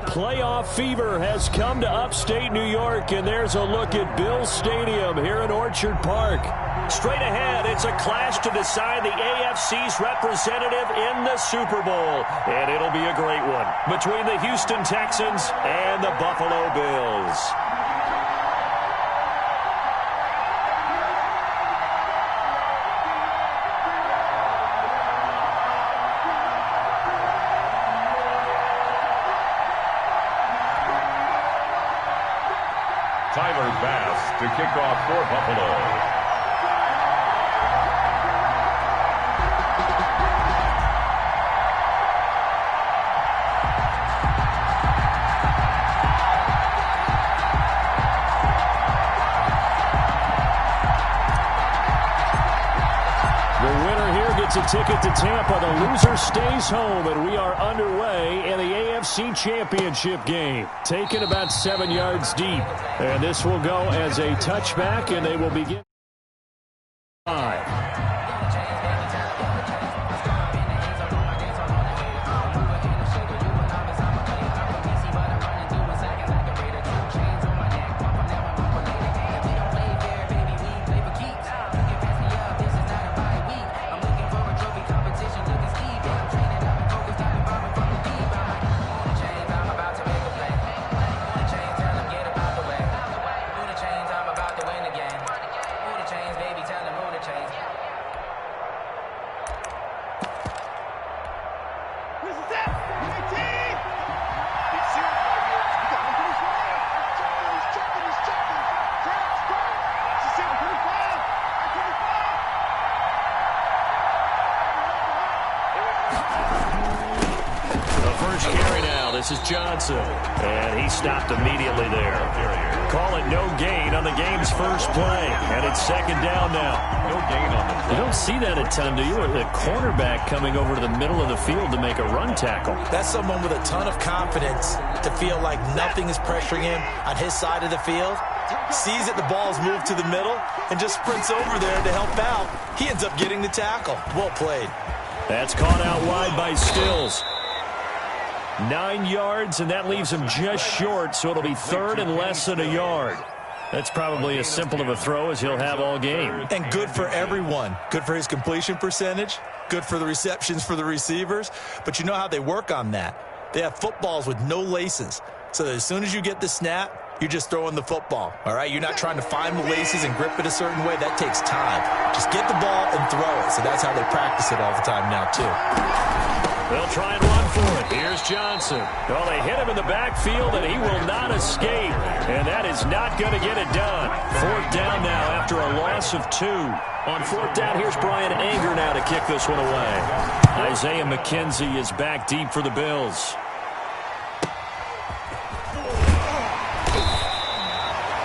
Playoff fever has come to upstate New York, and there's a look at Bills Stadium here in Orchard Park. Straight ahead, it's a clash to decide the AFC's representative in the Super Bowl, and it'll be a great one between the Houston Texans and the Buffalo Bills. To kick off for Buffalo. The winner here gets a ticket to Tampa. The loser stays home, and we are underway in the AFC Championship game. Taken about 7 yards deep. And this will go as a touchback, and they will begin. 5. This is Johnson, and he stopped immediately there. Call it no gain on the game's first play, and it's second down now. No gain on the play. You don't see that a ton, do you? The cornerback coming over to the middle of the field to make a run tackle. That's someone with a ton of confidence to feel like nothing is pressuring him on his side of the field. Sees that the ball's moved to the middle and just sprints over there to help out. He ends up getting the tackle. Well played. That's caught out wide by Stills. 9 yards, and that leaves him just short, so it'll be third and less than a yard. That's probably as simple of a throw as he'll have all game. And good for everyone. Good for his completion percentage. Good for the receptions for the receivers. But you know how they work on that. They have footballs with no laces. So that as soon as you get the snap, you're just throwing the football. All right? You're not trying to find the laces and grip it a certain way. That takes time. Just get the ball and throw it. So that's how they practice it all the time now, too. They'll try and run for it. Here's Johnson. Well, they hit him in the backfield, and he will not escape. And that is not going to get it done. Fourth down now after a loss of 2. On fourth down, here's Brian Anger now to kick this one away. Isaiah McKenzie is back deep for the Bills.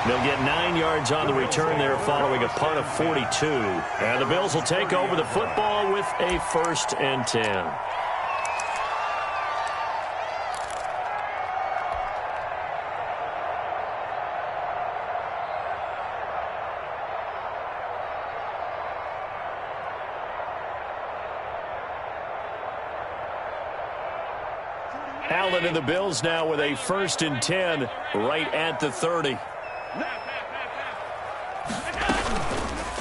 They'll get 9 yards on the return there following a punt of 42. And the Bills will take over the football with a 1st and 10. Allen and the Bills now with a 1st and 10 right at the 30.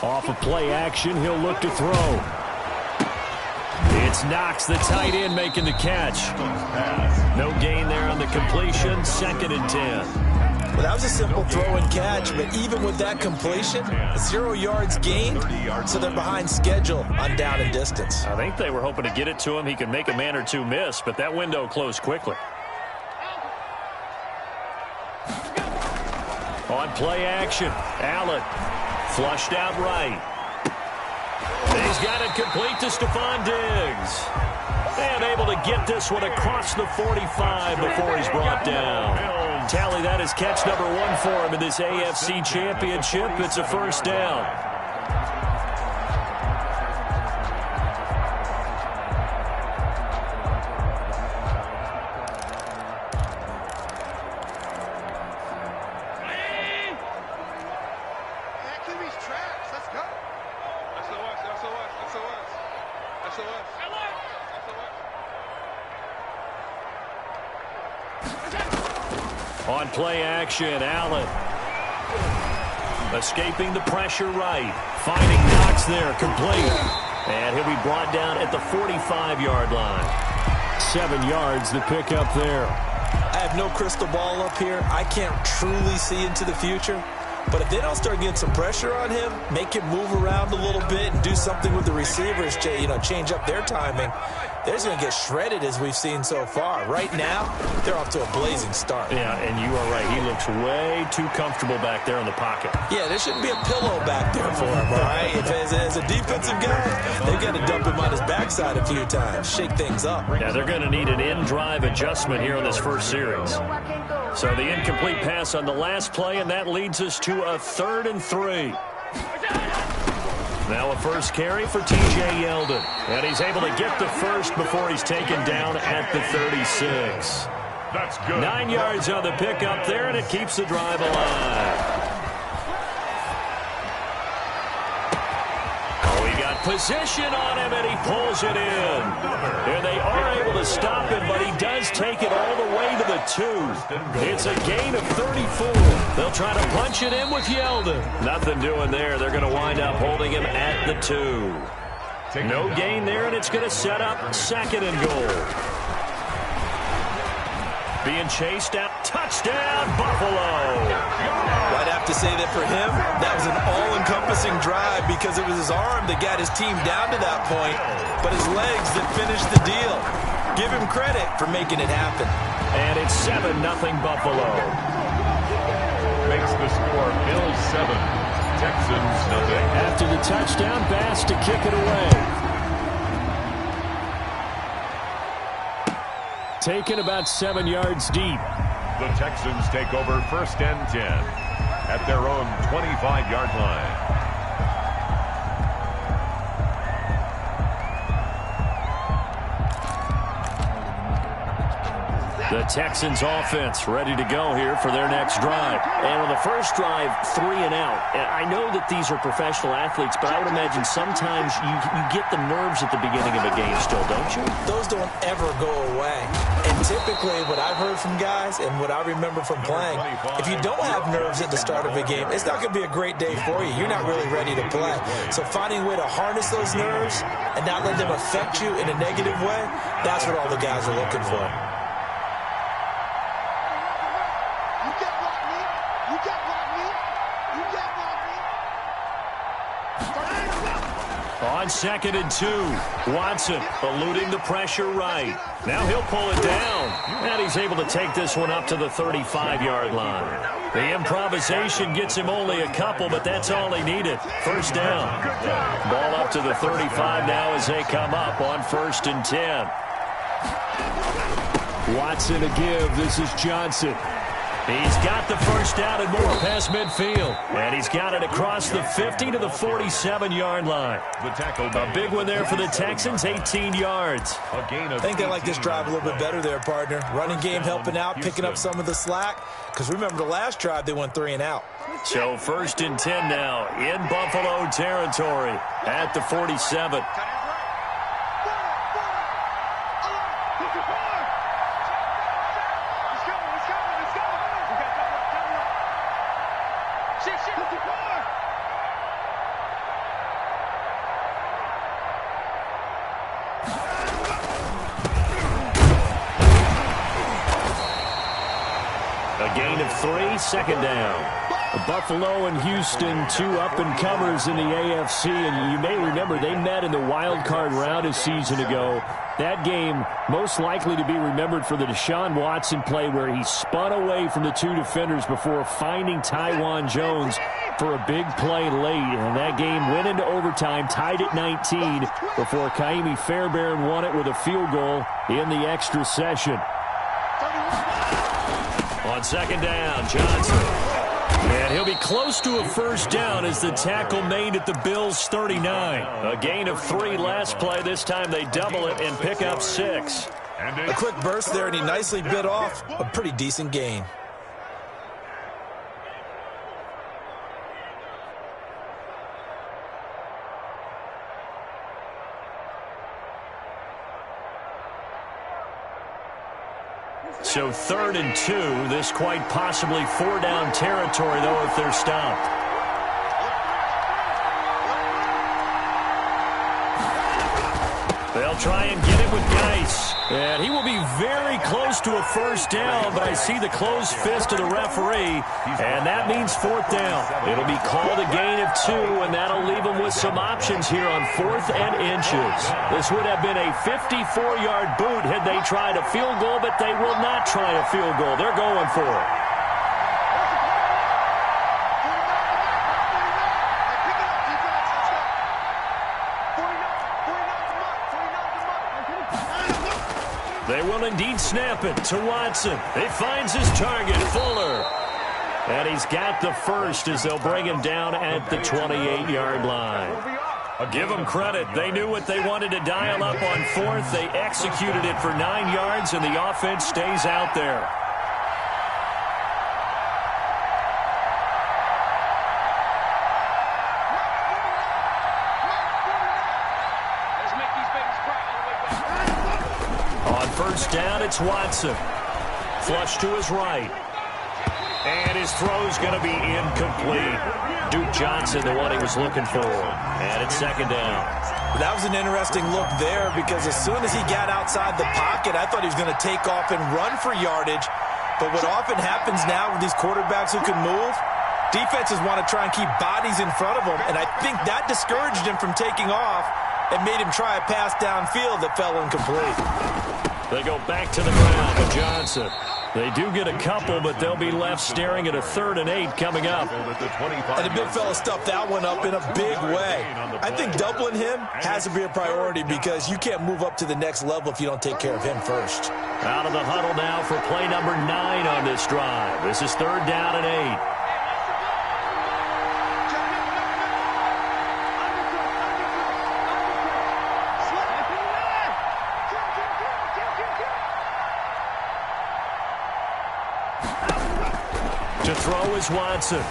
Off of play action, he'll look to throw. It's Knox, the tight end, making the catch. No gain there on the completion, 2nd and 10. Well, that was a simple throw and catch, but even with that completion, 0 yards gained, so they're behind schedule on down and distance. I think they were hoping to get it to him. He could make a man or two miss, but that window closed quickly. On play action, Allen flushed out right. And he's got it complete to Stephon Diggs. And able to get this one across the 45 before he's brought down. Tally, that is catch number 1 for him in this AFC Championship. It's a 1st down. SOS. On play action, Allen. Escaping the pressure right. Finding Knox there, complete. And he'll be brought down at the 45-yard line. 7 yards, the pickup there. I have no crystal ball up here. I can't truly see into the future. But if they don't start getting some pressure on him, make him move around a little bit and do something with the receivers to, change up their timing, they're just going to get shredded as we've seen so far. Right now, they're off to a blazing start. Yeah, and you are right. He looks way too comfortable back there in the pocket. Yeah, there shouldn't be a pillow back there for him, all right? If as a defensive guy, they've got to dump him on his backside a few times, shake things up. Yeah, they're going to need an in-drive adjustment here in this first series. So the incomplete pass on the last play, and that leads us to a 3rd and 3. Now a first carry for T.J. Yeldon. And he's able to get the first before he's taken down at the 36. That's good. 9 yards on the pickup there, and it keeps the drive alive. Position on him, and he pulls it in. And they are able to stop him, but he does take it all the way to the 2. It's a gain of 34. They'll try to punch it in with Yeldon. Nothing doing there. They're going to wind up holding him at the 2. No gain there, and it's going to set up 2nd and goal. Being chased out. Touchdown, Buffalo. I'd have to say that for him, that was an all-encompassing drive because it was his arm that got his team down to that point, but his legs that finished the deal. Give him credit for making it happen. And it's 7-0 Buffalo. Makes the score Bills 7, Texans nothing. After the touchdown, Bass to kick it away. Taken about 7 yards deep. The Texans take over 1st and 10 at their own 25-yard line. The Texans offense ready to go here for their next drive. And on the first drive, 3 and out. And I know that these are professional athletes, but I would imagine sometimes you get the nerves at the beginning of a game still, don't you? Those don't ever go away. And typically what I've heard from guys and what I remember from playing, if you don't have nerves at the start of a game, it's not going to be a great day for you. You're not really ready to play. So finding a way to harness those nerves and not let them affect you in a negative way, that's what all the guys are looking for. On 2nd and 2, Watson eluding the pressure right. Now he'll pull it down. And he's able to take this one up to the 35-yard line. The improvisation gets him only a couple, but that's all he needed. First down. Ball up to the 35 now as they come up on 1st and 10. Watson a give. This is Johnson. He's got the first down and more past midfield. And he's got it across the 50 to the 47-yard line. A big one there for the Texans, 18 yards. I think they like this drive a little bit better there, partner. Running game helping out, picking up some of the slack. Because remember, the last drive, they went 3 and out. So 1st and 10 now in Buffalo territory at the 47. A gain of 3, 2nd down. Buffalo and Houston, 2 up-and-comers in the AFC, and you may remember they met in the wild card round a season ago. That game most likely to be remembered for the Deshaun Watson play where he spun away from the 2 defenders before finding Tywan Jones for a big play late. And that game went into overtime, tied at 19, before Kaimi Fairbairn won it with a field goal in the extra session. On 2nd down, Johnson. And he'll be close to a first down as the tackle made at the Bills' 39. A gain of 3 last play. This time they double it and pick up 6. A quick burst there, and he nicely bit off a pretty decent gain. So 3rd and 2. This quite possibly 4-down territory, though, if they're stopped. They'll try and get it with Geis. And he will be very close to a first down, but I see the closed fist of the referee, and that means 4th down. It'll be called a gain of 2, and that'll leave them with some options here on 4th and inches. This would have been a 54-yard boot had they tried a field goal, but they will not try a field goal. They're going for it. They will indeed snap it to Watson. He finds his target, Fuller. And he's got the first as they'll bring him down at the 28-yard line. Give them credit. They knew what they wanted to dial up on 4th. They executed it for 9 yards, and the offense stays out there. First down, it's Watson. Flush to his right. And his throw's going to be incomplete. Duke Johnson, the one he was looking for. And it's 2nd down. That was an interesting look there because as soon as he got outside the pocket, I thought he was going to take off and run for yardage. But what often happens now with these quarterbacks who can move, defenses want to try and keep bodies in front of them. And I think that discouraged him from taking off and made him try a pass downfield that fell incomplete. They go back to the ground with Johnson. They do get a couple, but they'll be left staring at a 3rd and 8 coming up. And the big fella stuffed that one up in a big way. I think doubling him has to be a priority because you can't move up to the next level if you don't take care of him first. Out of the huddle now for play number 9 on this drive. This is 3rd down and 8. To throw is Watson.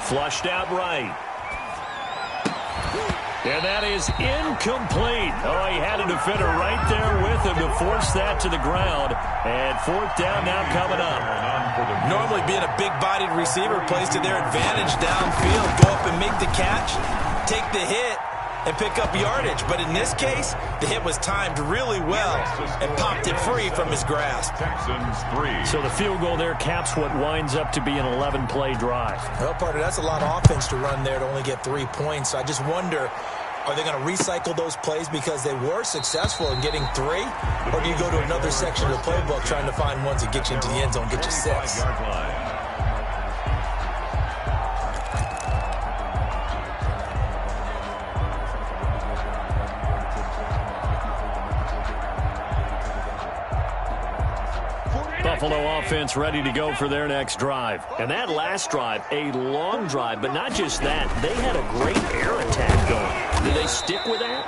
Flushed out right. And that is incomplete. Oh, he had a defender right there with him to force that to the ground. And 4th down now coming up. Normally being a big-bodied receiver plays to their advantage downfield. Go up and make the catch, take the hit, and pick up yardage. But in this case, the hit was timed really well and popped it free from his grasp. Texans 3. So the field goal there caps what winds up to be an 11-play drive. Well, partner, that's a lot of offense to run there to only get 3 points. So I just wonder, are they going to recycle those plays because they were successful in getting 3? Or do you go to another section of the playbook trying to find ones that get you into the end zone, get you 6? Buffalo offense ready to go for their next drive. And that last drive, a long drive, but not just that. They had a great air attack going. Do they stick with that?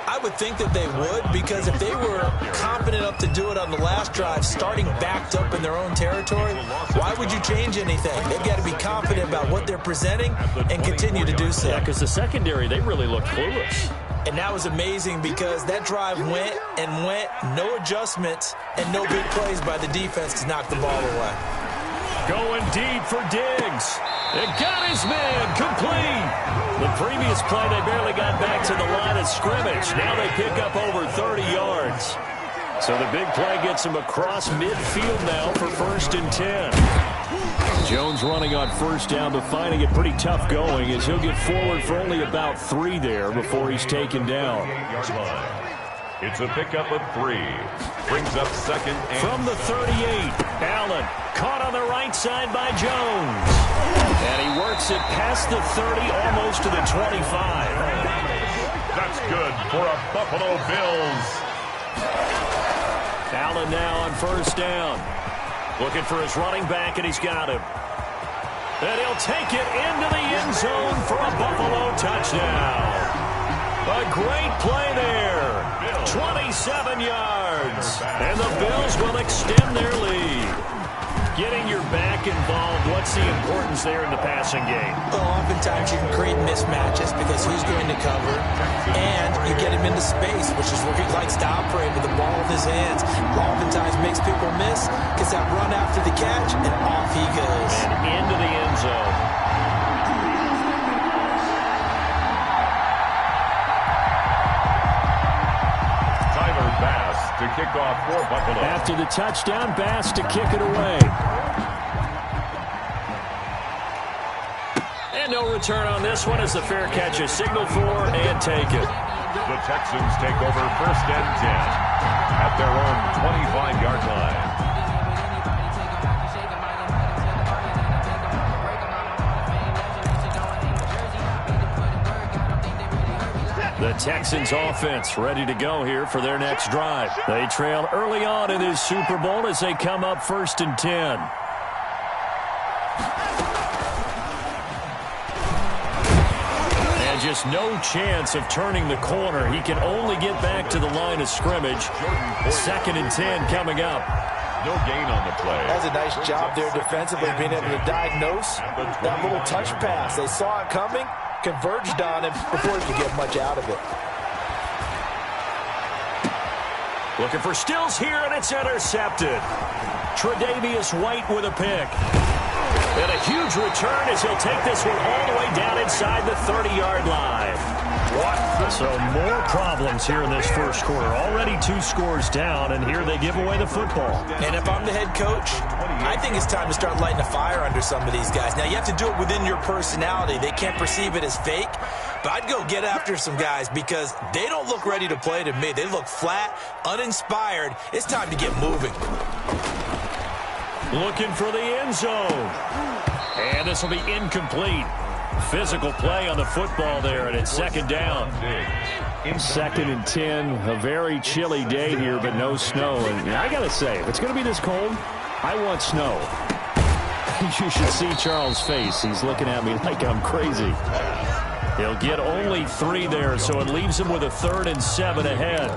I would think that they would, because if they were confident enough to do it on the last drive, starting backed up in their own territory, why would you change anything? They've got to be confident about what they're presenting and continue to do so. Yeah, because the secondary, they really looked clueless. And that was amazing because that drive went and went, no adjustments, and no big plays by the defense to knock the ball away. Going deep for Diggs. It got his man complete. The previous play, they barely got back to the line of scrimmage. Now they pick up over 30 yards. So the big play gets him across midfield now for 1st and 10. Jones running on 1st down, but finding it pretty tough going as he'll get forward for only about 3 there before he's taken down. It's a pickup of 3. Brings up 2nd and... From the 38, Allen caught on the right side by Jones. And he works it past the 30, almost to the 25. That's good for a Buffalo Bills. Allen now on 1st down. Looking for his running back, and he's got him. And he'll take it into the end zone for a Buffalo touchdown. A great play there. 27 yards. And the Bills will extend their lead. Getting your back involved, what's the importance there in the passing game? Well, oftentimes you can create mismatches because who's going to cover, and you get him into space, which is where he likes to operate with the ball in his hands. Oftentimes makes people miss, gets that run after the catch, and off he goes. And into the end zone. To kick off for Buffalo. After the touchdown, Bass to kick it away. And no return on this one as the fair catch is signaled for and taken. The Texans take over 1st and 10 at their own 25-yard line. The Texans offense ready to go here for their next drive. They trail early on in this Super Bowl as they come up 1st and 10. And just no chance of turning the corner. He can only get back to the line of scrimmage. 2nd and 10 coming up. No gain on the play. That's a nice job there defensively, being able to diagnose that little touch pass. They saw it coming, converged on him before he could get much out of it. Looking for Stills here, and it's intercepted. Tre'Davious White with a pick. And a huge return as he'll take this one all the way down inside the 30-yard line. So more problems here in this first quarter. Already 2 scores down, and here they give away the football. And if I'm the head coach, I think it's time to start lighting a fire under some of these guys. Now, you have to do it within your personality. They can't perceive it as fake. But I'd go get after some guys because they don't look ready to play to me. They look flat, uninspired. It's time to get moving. Looking for the end zone. And this will be incomplete. Physical play on the football there, and it's 2nd down. 2nd and 10, a very chilly day here, but no snow. And I got to say, if it's going to be this cold, I want snow. You should see Charles' face. He's looking at me like I'm crazy. He'll get only 3 there, so it leaves him with a 3rd and 7 ahead.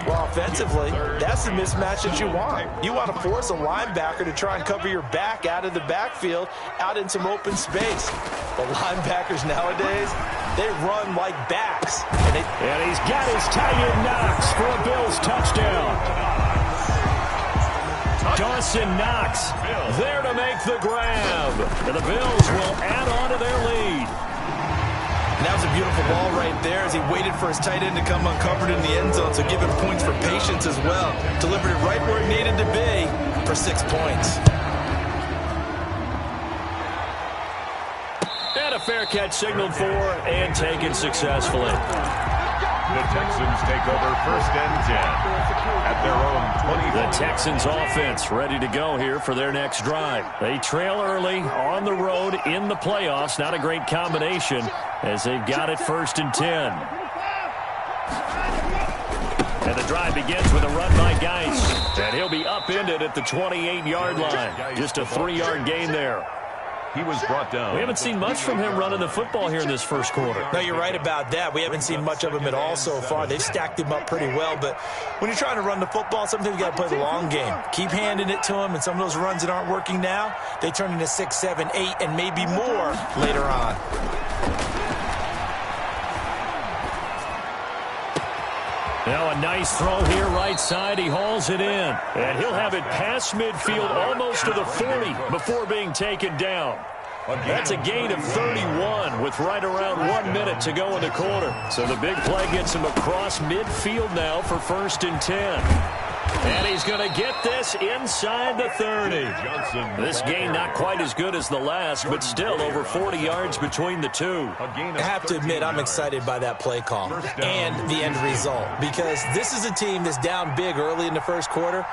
Well, offensively, that's the mismatch that you want. You want to force a linebacker to try and cover your back out of the backfield, out in some open space. The linebackers nowadays, they run like backs. And he's got his tight end Knox for a Bills touchdown. Dawson Knox there to make the grab. And the Bills will add on to their lead. And that was a beautiful ball right there as he waited for his tight end to come uncovered in the end zone, so give him points for patience as well. Delivered it right where it needed to be for 6 points. And a fair catch signaled for and taken successfully. The Texans take over 1st and 10 at their own 20. The Texans offense ready to go here for their next drive. They trail early on the road in the playoffs. Not a great combination as they've got it 1st and 10. And the drive begins with a run by Geis. And he'll be upended at the 28-yard line. Just a 3-yard gain there. He was brought down. We haven't seen much from him running the football here in this first quarter. No, you're right about that. We haven't seen much of him at all so far. They've stacked him up pretty well, but when you're trying to run the football, sometimes you got to play the long game. Keep handing it to him, and some of those runs that aren't working now, they turn into 6, 7, 8, and maybe more later on. Now a nice throw here right side. He hauls it in. And he'll have it past midfield almost to the 40 before being taken down. That's a gain of 31 with right around 1 minute to go in the quarter. So the big play gets him across midfield now for 1st and 10. And he's going to get this inside the 30. This gain not quite as good as the last, but still over 40 yards between the two. I have to admit, I'm excited by that play call and the end result, because this is a team that's down big early in the first quarter,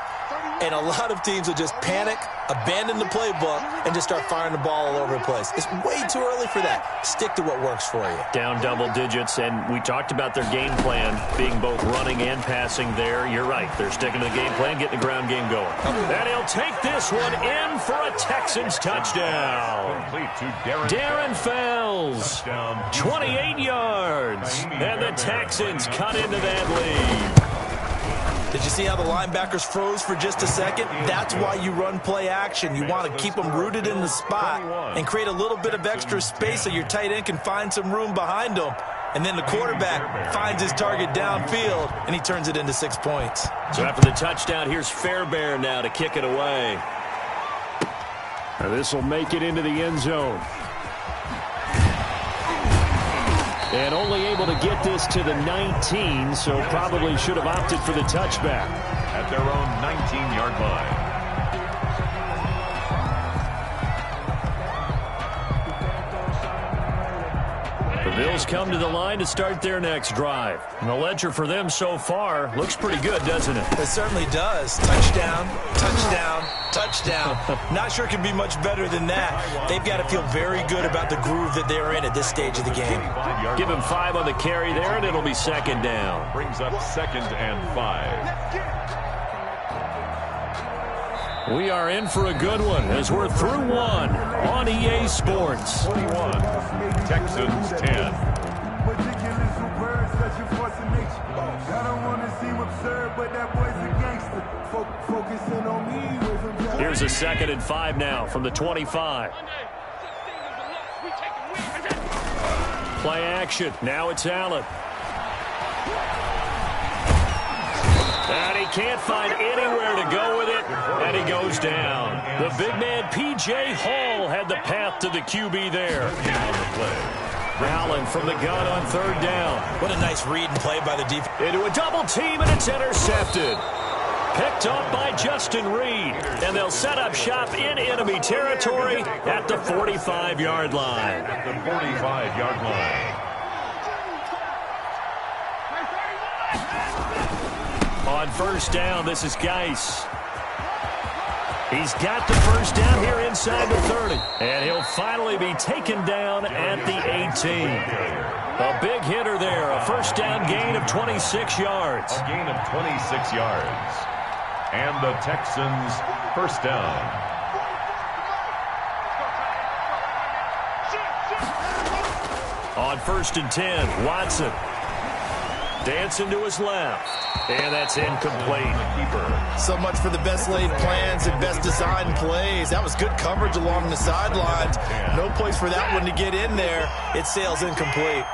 and a lot of teams will just panic, abandon the playbook, and just start firing the ball all over the place. It's way too early for that. Stick to what works for you. Down double digits, and we talked about their game plan being both running and passing there. You're right. They're sticking to the game plan, getting the ground game going. And he'll take this one in for a Texans touchdown. Darren Fells, 28 yards, and the Texans cut into that lead. Did Did you see how the linebackers froze for just a second? That's why you run play action. You want to keep them rooted in the spot and create a little bit of extra space so your tight end can find some room behind them. And then the quarterback finds his target downfield, and he turns it into 6 points. So after the touchdown, here's Fairbairn now to kick it away. This will make it into the end zone. And only able to get this to the 19, so probably should have opted for the touchback. At their own 19-yard line. The Bills come to the line to start their next drive. And the ledger for them so far looks pretty good, doesn't it? It certainly does. Touchdown, touchdown, touchdown. Not sure it can be much better than that. They've got to feel very good about the groove that they're in at this stage of the game. Give him 5 on the carry there, and it'll be second down. Brings up 2nd and 5. We are in for a good one as we're through one on EA Sports. 21, Texans 10. Here's a 2nd and 5 now from the 25. Play action. Now it's Allen. And he can't find anywhere to go with it, and he goes down. The big man, P.J. Hall, had the path to the QB there. Allen from the gun on 3rd down. What a nice read and play by the defense. Into a double team, and it's intercepted. Picked up by Justin Reed, and they'll set up shop in enemy territory at the 45-yard line. At the 45-yard line. On 1st down, this is Geis. He's got the 1st down here inside the 30. And he'll finally be taken down at the 18. A big hitter there. A 1st down gain of 26 yards. A gain of 26 yards. And the Texans 1st down. On 1st and 10, Watson. Dancing to his left. And that's incomplete. So much for the best laid plans and best designed plays. That was good coverage along the sidelines. No place for that one to get in there. It sails incomplete.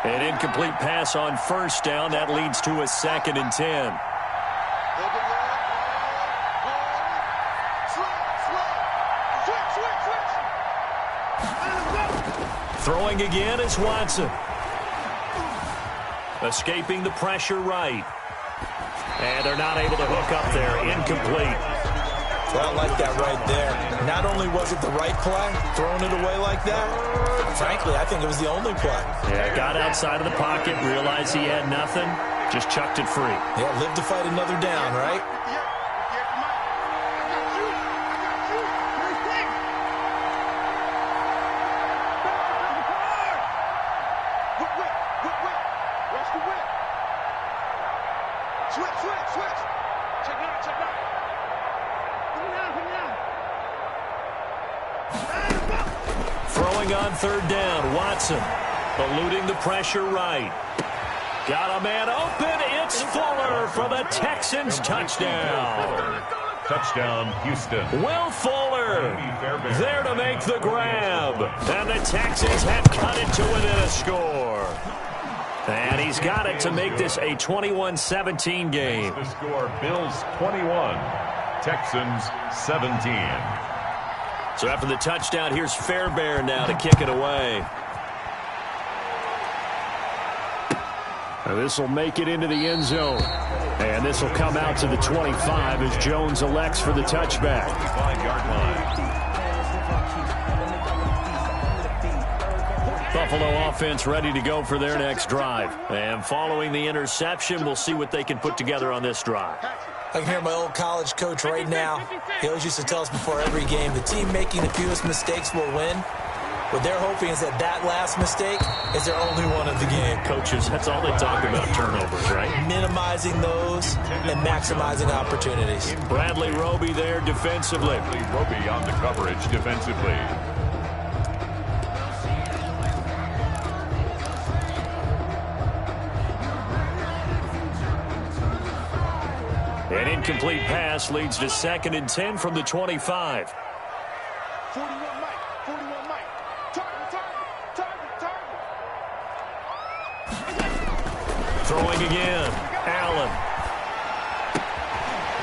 An incomplete pass on 1st down. That leads to a 2nd and 10. Throwing again is Watson. Escaping the pressure right. And they're not able to hook up there. Incomplete. Well, I like that right there. Not only was it the right play, throwing it away like that, frankly, I think it was the only play. Yeah, got outside of the pocket, realized he had nothing, just chucked it free. Yeah, live to fight another down, right? Throwing on 3rd down, Watson, eluding the pressure right. Got a man open, it's Fuller for the Texans touchdown. Touchdown, Houston. Will Fuller there to make the grab. And the Texans have cut it to within a score. And he's got it to make this a 21-17 game. The score, Bills 21, Texans 17. So after the touchdown, here's Fairbairn now to kick it away. This will make it into the end zone. And this will come out to the 25 as Jones elects for the touchback. 25-yard line. Buffalo offense ready to go for their next drive. And following the interception, we'll see what they can put together on this drive. I can hear my old college coach right now. He always used to tell us before every game, the team making the fewest mistakes will win. What they're hoping is that that last mistake is their only one of the game. Coaches, that's all they talk about, turnovers, right? Minimizing those and maximizing opportunities. Bradley Roby there defensively. Roby on the coverage defensively. An incomplete pass leads to 2nd and 10 from the 25. 41 Mike. 41 Mike. Target. Throwing again. Allen.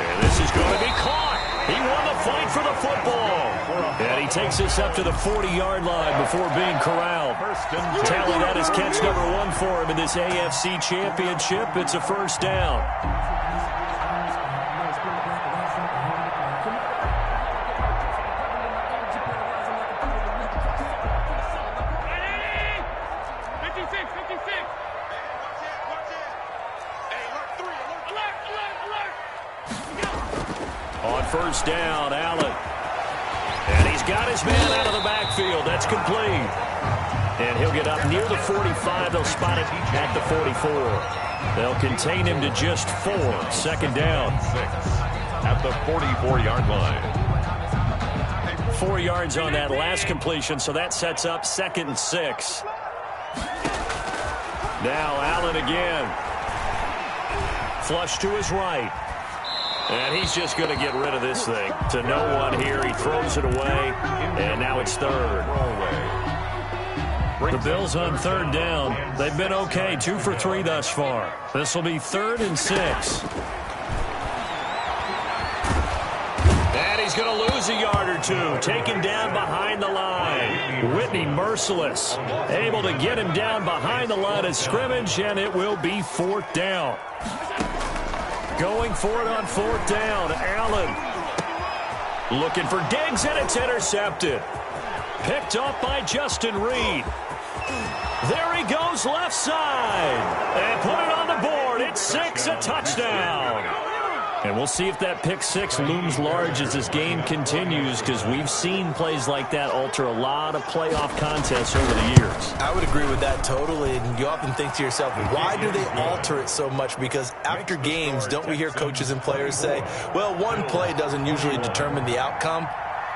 And this is going to be caught. He won the fight for the football. And he takes us up to the 40-yard line before being corralled. Tally, that is catch number 1 for him in this AFC Championship. It's a first down. On first down, Allen. And he's got his man out of the backfield. That's complete. And he'll get up near the 45. They'll spot it at the 44. They'll contain him to just 4. 2nd down. 6 at the 44-yard line. 4 yards on that last completion, so that sets up 2nd and 6. Now Allen again. Flush to his right. And he's just going to get rid of this thing. To no one here. He throws it away. And now it's 3rd. The Bills on 3rd down. They've been okay. 2 for 3 thus far. This will be 3rd and 6. And he's going to lose a yard or 2. Taken down behind the line. Whitney merciless. Able to get him down behind the line of scrimmage. And it will be 4th down. Going for it on 4th down. Allen looking for Diggs, and it's intercepted. Picked up by Justin Reed. There he goes left side. And put it on the board. It's 6, a touchdown. And we'll see if that pick 6 looms large as this game continues, because we've seen plays like that alter a lot of playoff contests over the years. I would agree with that totally, and you often think to yourself, why do they alter it so much? Because after games, don't we hear coaches and players say, well, one play doesn't usually determine the outcome?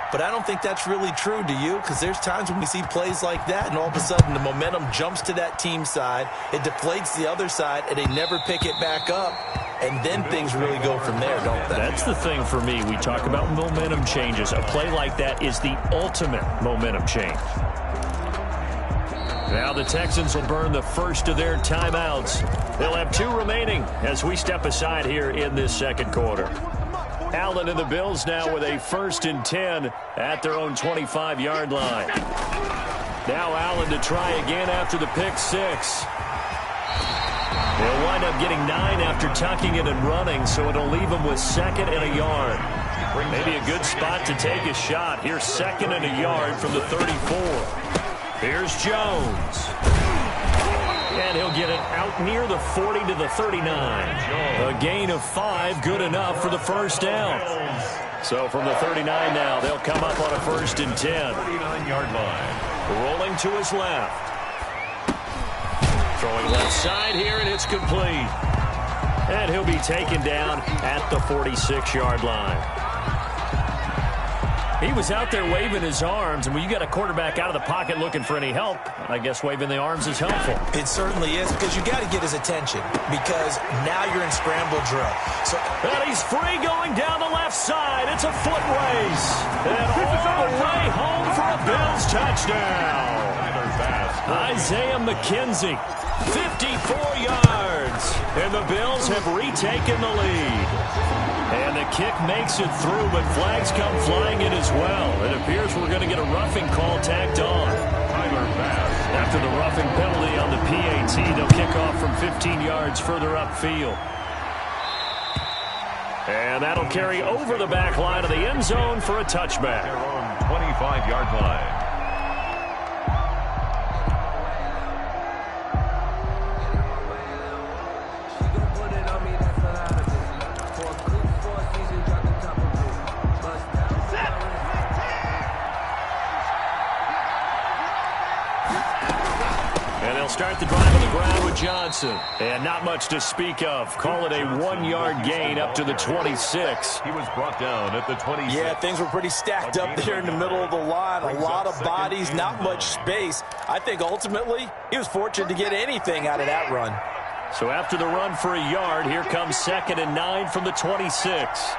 But I don't think that's really true, do you? Because there's times when we see plays like that, and all of a sudden the momentum jumps to that team side, it deflates the other side, and they never pick it back up. And then things really go from there, don't they? That's the thing for me. We talk about momentum changes. A play like that is the ultimate momentum change. Now the Texans will burn the first of their timeouts. They'll have 2 remaining as we step aside here in this 2nd quarter. Allen and the Bills now with a 1st and 10 at their own 25-yard line. Now Allen to try again after the pick 6. He'll wind up getting 9 after tucking it and running, so it'll leave him with 2nd and a yard. Maybe a good spot to take a shot. Here's 2nd and a yard from the 34. Here's Jones. And he'll get it out near the 40 to the 39. A gain of 5, good enough for the first down. So from the 39 now, they'll come up on a 1st and 10. 39-yard line. Rolling to his left. Throwing left side here, and it's complete. And he'll be taken down at the 46-yard line. He was out there waving his arms, and when you got a quarterback out of the pocket looking for any help, I guess waving the arms is helpful. It certainly is, because you got to get his attention, because now you're in scramble drill. And he's free going down the left side. It's a foot race. And all the way home for a Bills touchdown. Isaiah McKenzie, 54 yards. And the Bills have retaken the lead. And the kick makes it through, but flags come flying in as well. It appears we're going to get a roughing call tacked on. After the roughing penalty on the PAT, they'll kick off from 15 yards further upfield. And that'll carry over the back line of the end zone for a touchback. Their own 25-yard line. Start the drive on the ground with Johnson. And not much to speak of. Call it a 1-yard gain up to the 26. He was brought down at the 26. Yeah, things were pretty stacked up there in the middle of the line. A lot of bodies, not much space. I think ultimately he was fortunate to get anything out of that run. So after the run for a yard, here comes 2nd and 9 from the 26.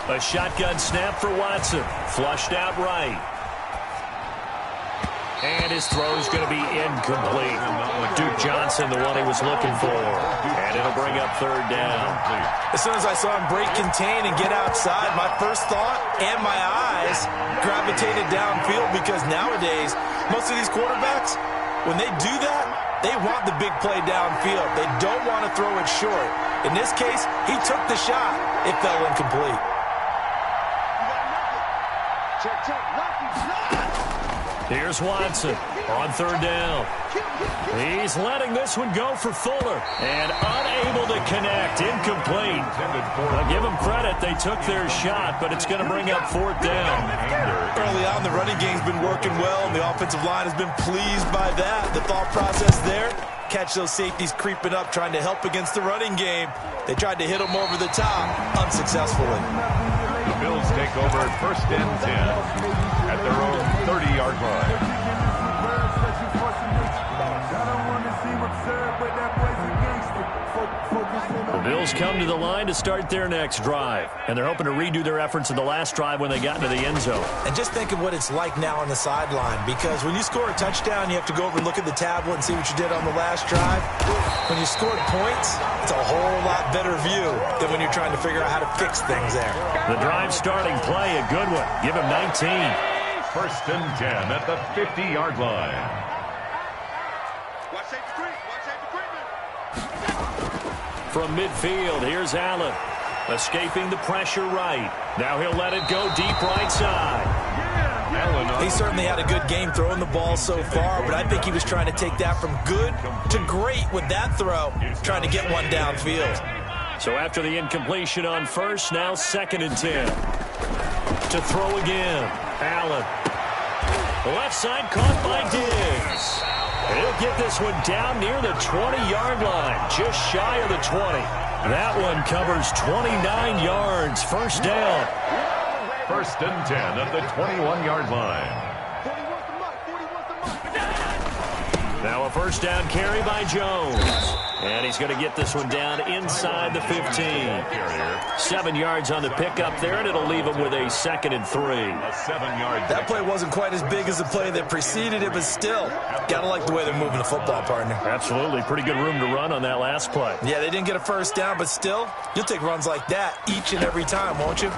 A shotgun snap for Watson. Flushed out right. And his throw's going to be incomplete. Duke Johnson, the one he was looking for. And it'll bring up 3rd down. As soon as I saw him break contain and get outside, my first thought and my eyes gravitated downfield, because nowadays, most of these quarterbacks, when they do that, they want the big play downfield. They don't want to throw it short. In this case, he took the shot. It fell incomplete. Here's Watson on 3rd down. He's letting this one go for Fuller. And unable to connect. Incomplete. I'll give them credit. They took their shot, but it's going to bring up 4th down. Early on, the running game's been working well, and the offensive line has been pleased by that. The thought process there, catch those safeties creeping up, trying to help against the running game. They tried to hit them over the top, unsuccessfully. The Bills take over 1st and 10 at their own 30-yard line. The Bills come to the line to start their next drive, and they're hoping to redo their efforts in the last drive when they got into the end zone. And just think of what it's like now on the sideline, because when you score a touchdown, you have to go over and look at the tablet and see what you did on the last drive. When you scored points, it's a whole lot better view than when you're trying to figure out how to fix things there. The drive starting play, a good one. Give him 19. 1st and 10 at the 50-yard line. From midfield, here's Allen. Escaping the pressure right. Now he'll let it go deep right side. He certainly had a good game throwing the ball so far, but I think he was trying to take that from good to great with that throw, trying to get one downfield. So after the incompletion on 1st, now 2nd and 10. To throw again, Allen. Left side caught by Diggs. He'll get this one down near the 20-yard line, just shy of the 20. That one covers 29 yards, 1st down. 1st and 10 at the 21-yard line. Now a 1st down carry by Jones. And he's going to get this one down inside the 15. 7 yards on the pickup there, and it'll leave him with a 2nd and 3. That play wasn't quite as big as the play that preceded it, but still, got to like the way they're moving the football, partner. Absolutely. Pretty good room to run on that last play. Yeah, they didn't get a 1st down, but still, you'll take runs like that each and every time, won't you?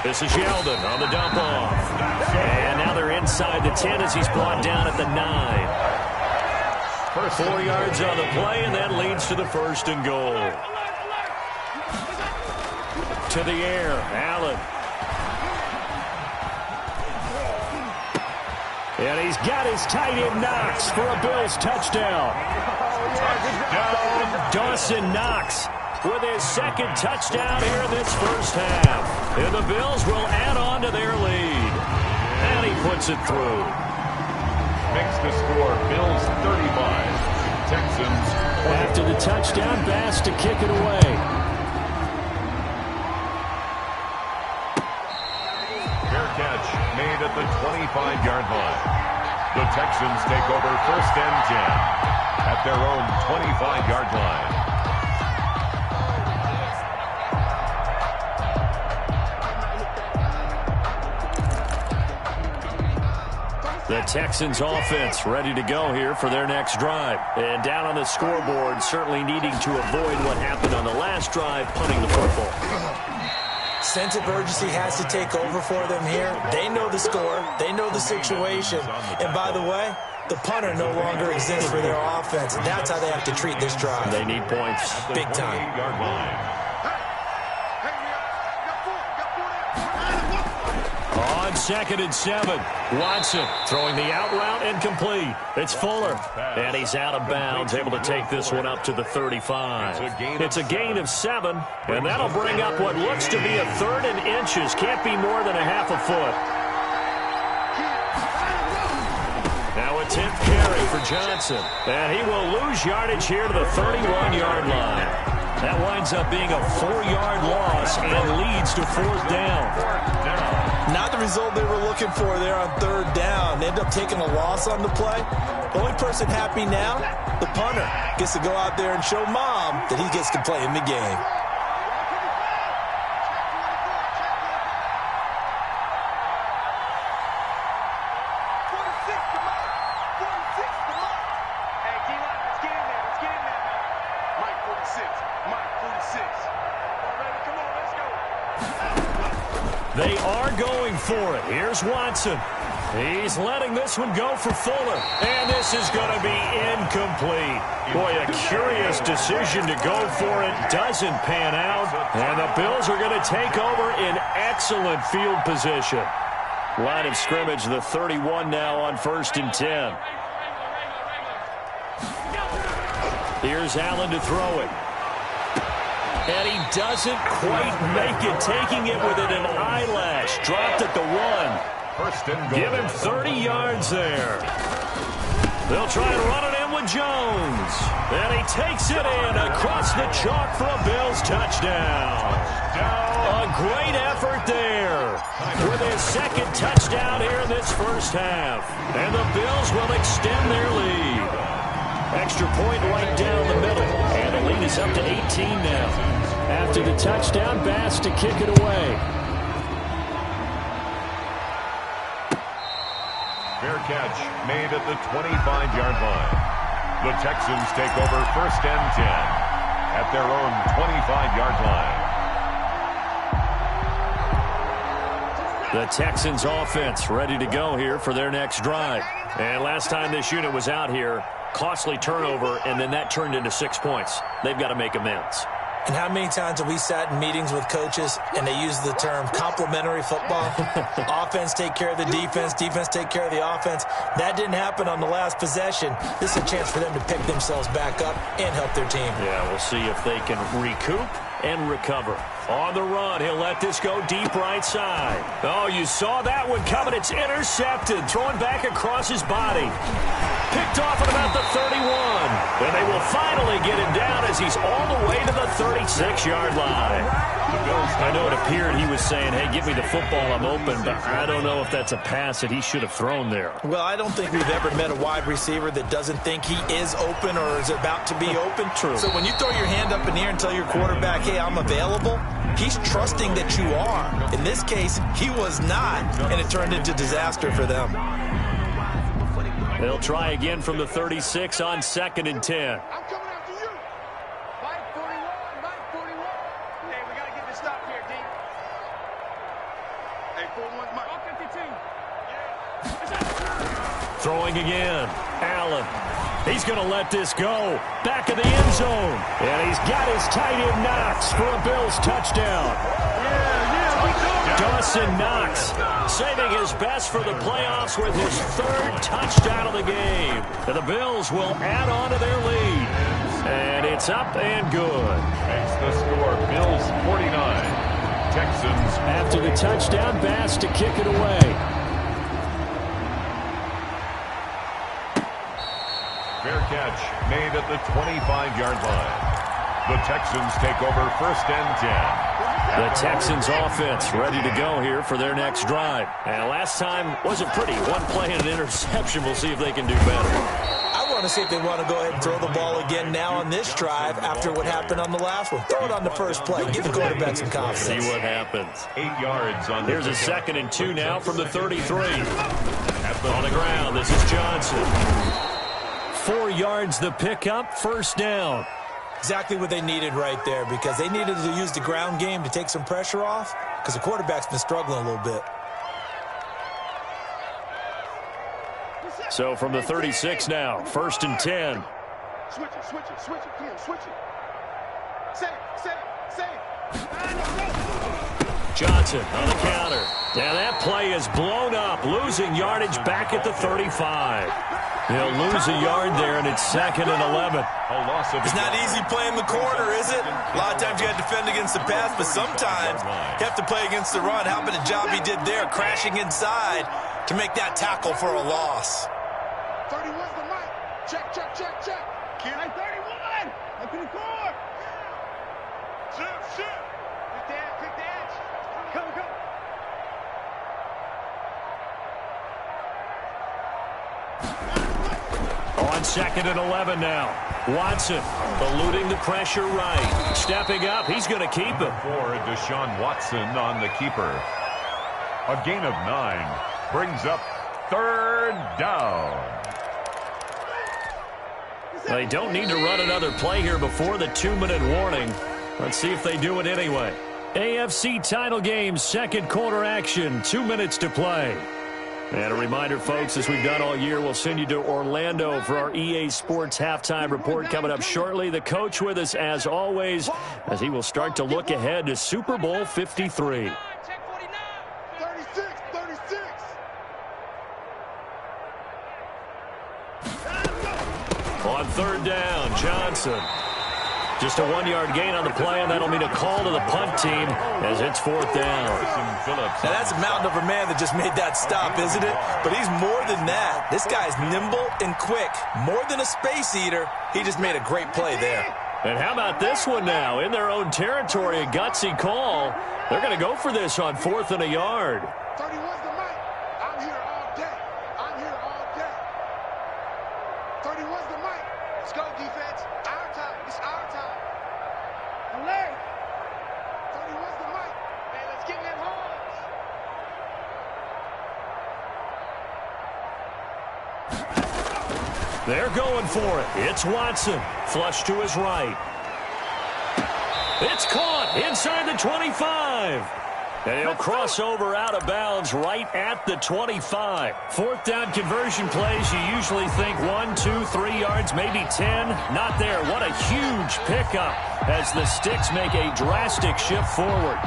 This is Yeldon on the dump off. And now they're inside the 10 as he's brought down at the 9. 4 yards on the play, and that leads to the 1st and goal. To the air, Allen. And he's got his tight end Knox for a Bills touchdown. Dawson Knox with his 2nd touchdown here in this 1st half. And the Bills will add on to their lead. And he puts it through. Makes the score Bills 35, Texans 20. After the touchdown, Bass to kick it away. Fair catch made at the 25-yard line. The Texans take over 1st and 10 at their own 25-yard line. The Texans offense ready to go here for their next drive. And down on the scoreboard, certainly needing to avoid what happened on the last drive, punting the football. Sense of urgency has to take over for them here. They know the score. They know the situation. And by the way, the punter no longer exists for their offense. And that's how they have to treat this drive. They need points. Big time. On 2nd and 7, Watson throwing the out route incomplete. It's Fuller, and he's out of bounds, able to take this one up to the 35. It's a gain of 7, and that'll bring up what looks to be a 3rd and inches. Can't be more than a half a foot. Now a a 10th carry for Johnson. And he will lose yardage here to the 31-yard line. That winds up being a 4-yard loss and leads to 4th down. Not the result they were looking for there on 3rd down. They end up taking a loss on the play. The only person happy now, the punter, gets to go out there and show Mom that he gets to play in the game. They are going for it. Here's Watson. He's letting this one go for Fuller. And this is going to be incomplete. Boy, a curious decision to go for it. Doesn't pan out. And the Bills are going to take over in excellent field position. Line of scrimmage, the 31 now on 1st and 10. Here's Allen to throw it. And he doesn't quite make it, taking it within an eyelash. Dropped at the 1. First and goal. Give him 30 yards there. They'll try and run it in with Jones. And he takes it in across the chalk for a Bills touchdown. A great effort there with his 2nd touchdown here in this first half. And the Bills will extend their lead. Extra point right down the middle. And the lead is up to 18 now. After the touchdown, Bass to kick it away. Fair catch made at the 25-yard line. The Texans take over 1st and 10 at their own 25-yard line. The Texans offense ready to go here for their next drive. And last time this unit was out here, costly turnover, and then that turned into 6 points. They've got to make amends. And how many times have we sat in meetings with coaches and they use the term complementary football? Offense take care of the defense, defense take care of the offense. That didn't happen on the last possession. This is a chance for them to pick themselves back up and help their team. Yeah, we'll see if they can recoup and recover. On the run, he'll let this go deep right side. Oh, you saw that one coming. It's intercepted, thrown back across his body. Picked off at about the 31. And they will finally get him down as he's all the way to the 36-yard line. I know it appeared he was saying, hey, give me the football, I'm open, but I don't know if that's a pass that he should have thrown there. Well, I don't think we've ever met a wide receiver that doesn't think he is open or is about to be open. True. So when you throw your hand up in the air and tell your quarterback, hey, I'm available, he's trusting that you are. In this case, he was not, and it turned into disaster for them. They'll try again from the 36 on 2nd and 10. I'm coming after you. Mike 41, Mike 41. Hey, we got to get this stop here, D. Hey, 41's Mike. 52. Throwing again. Allen. He's going to let this go. Back of the end zone. And he's got his tight end Knox for a Bills touchdown. Dawson Knox saving his best for the playoffs with his 3rd touchdown of the game. And the Bills will add on to their lead. And it's up and good. Makes the score Bills 49. Texans. After the touchdown, Bass to kick it away. Fair catch made at the 25-yard line. The Texans take over 1st and 10. The Texans offense ready to go here for their next drive. And last time wasn't pretty. One play and an interception. We'll see if they can do better. I want to see if they want to go ahead and throw the ball again now on this drive after what happened on the last one. Throw it on the first play. Give the quarterback some confidence. See what happens. 8 yards on the Here's a 2nd and 2 now from the 33. On the ground, this is Johnson. 4 yards the pickup, 1st down. Exactly what they needed right there, because they needed to use the ground game to take some pressure off, because the quarterback's been struggling a little bit. So from the 36 now, 1st and 10. Switch it, switch it, switch it. Come on, switch it. Say it. Johnson on the counter. Now that play is blown up, losing yardage back at the 35. He'll lose a yard there, and it's 2nd and 11. It's not easy playing the corner, is it? A lot of times you got to defend against the pass, but sometimes you have to play against the run. How about the job he did there, crashing inside to make that tackle for a loss? 31's the mic. Check, check, check, check. Like 31. Up to the core. Shoot. Quick dance. Come. On 2nd and 11 now. Watson eluding the pressure right. Stepping up. He's going to keep it. For Deshaun Watson on the keeper. A gain of 9 brings up 3rd down. They don't need to run another play here before the 2-minute warning. Let's see if they do it anyway. AFC title game, 2nd quarter action, 2 minutes to play. And a reminder, folks, as we've done all year, we'll send you to Orlando for our EA Sports halftime report coming up shortly. The coach with us, as always, as he will start to look ahead to Super Bowl 53. On 3rd down, Johnson. Just a 1-yard gain on the play, and that'll mean a call to the punt team as it's 4th down. Now, that's a mountain of a man that just made that stop, isn't it? But he's more than that. This guy's nimble and quick. More than a space eater, he just made a great play there. And how about this one now? In their own territory, a gutsy call. They're going to go for this on 4th and a yard. 31's the mic. I'm here all day. 31's the mic. Let's go, defense. Our time. It's our time. Alert. 31's the mic. Hey, let's get that horns. They're going for it. It's Watson. Flush to his right. It's caught inside the 25. And he'll cross over out of bounds right at the 25. 4th down conversion plays, you usually think 1, 2, 3 yards, maybe 10. Not there. What a huge pickup as the Sticks make a drastic shift forward.